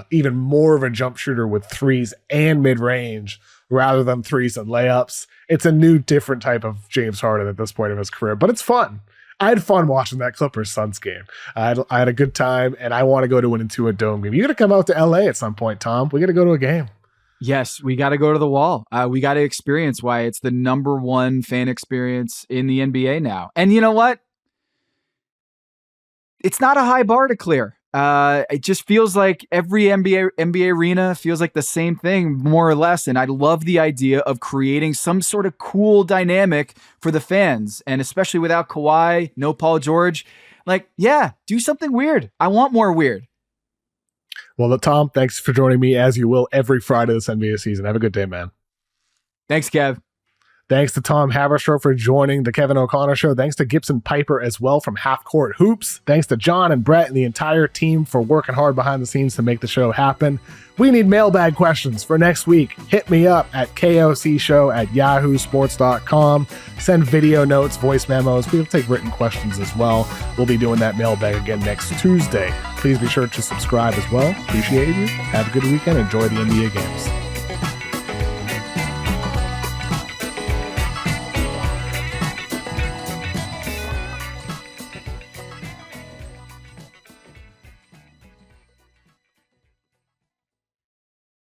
even more of a jump shooter with threes and mid-range rather than threes and layups. It's a new, different type of James Harden at this point of his career, but it's fun. I had fun watching that Clippers-Suns game. I had a good time, and I want to go to an Intuit Dome game. You got to come out to LA at some point, Tom. We got to go to a game. Yes, we got to go to the Wall. We got to experience why it's the number one fan experience in the NBA now. And you know what? It's not a high bar to clear. It just feels like every NBA arena feels like the same thing, more or less. And I love the idea of creating some sort of cool dynamic for the fans. And especially without Kawhi, no Paul George, do something weird. I want more weird. Well, Tom, thanks for joining me as you will every Friday this NBA season. Have a good day, man. Thanks, Kev. Thanks to Tom Haberstroh for joining the Kevin O'Connor Show. Thanks to Gibson Pyper as well from Half Court Hoops. Thanks to John and Brett and the entire team for working hard behind the scenes to make the show happen. We need mailbag questions for next week. Hit me up at kocshow@yahoosports.com. Send video notes, voice memos. We'll take written questions as well. We'll be doing that mailbag again next Tuesday. Please be sure to subscribe as well. Appreciate you. Have a good weekend. Enjoy the NBA games.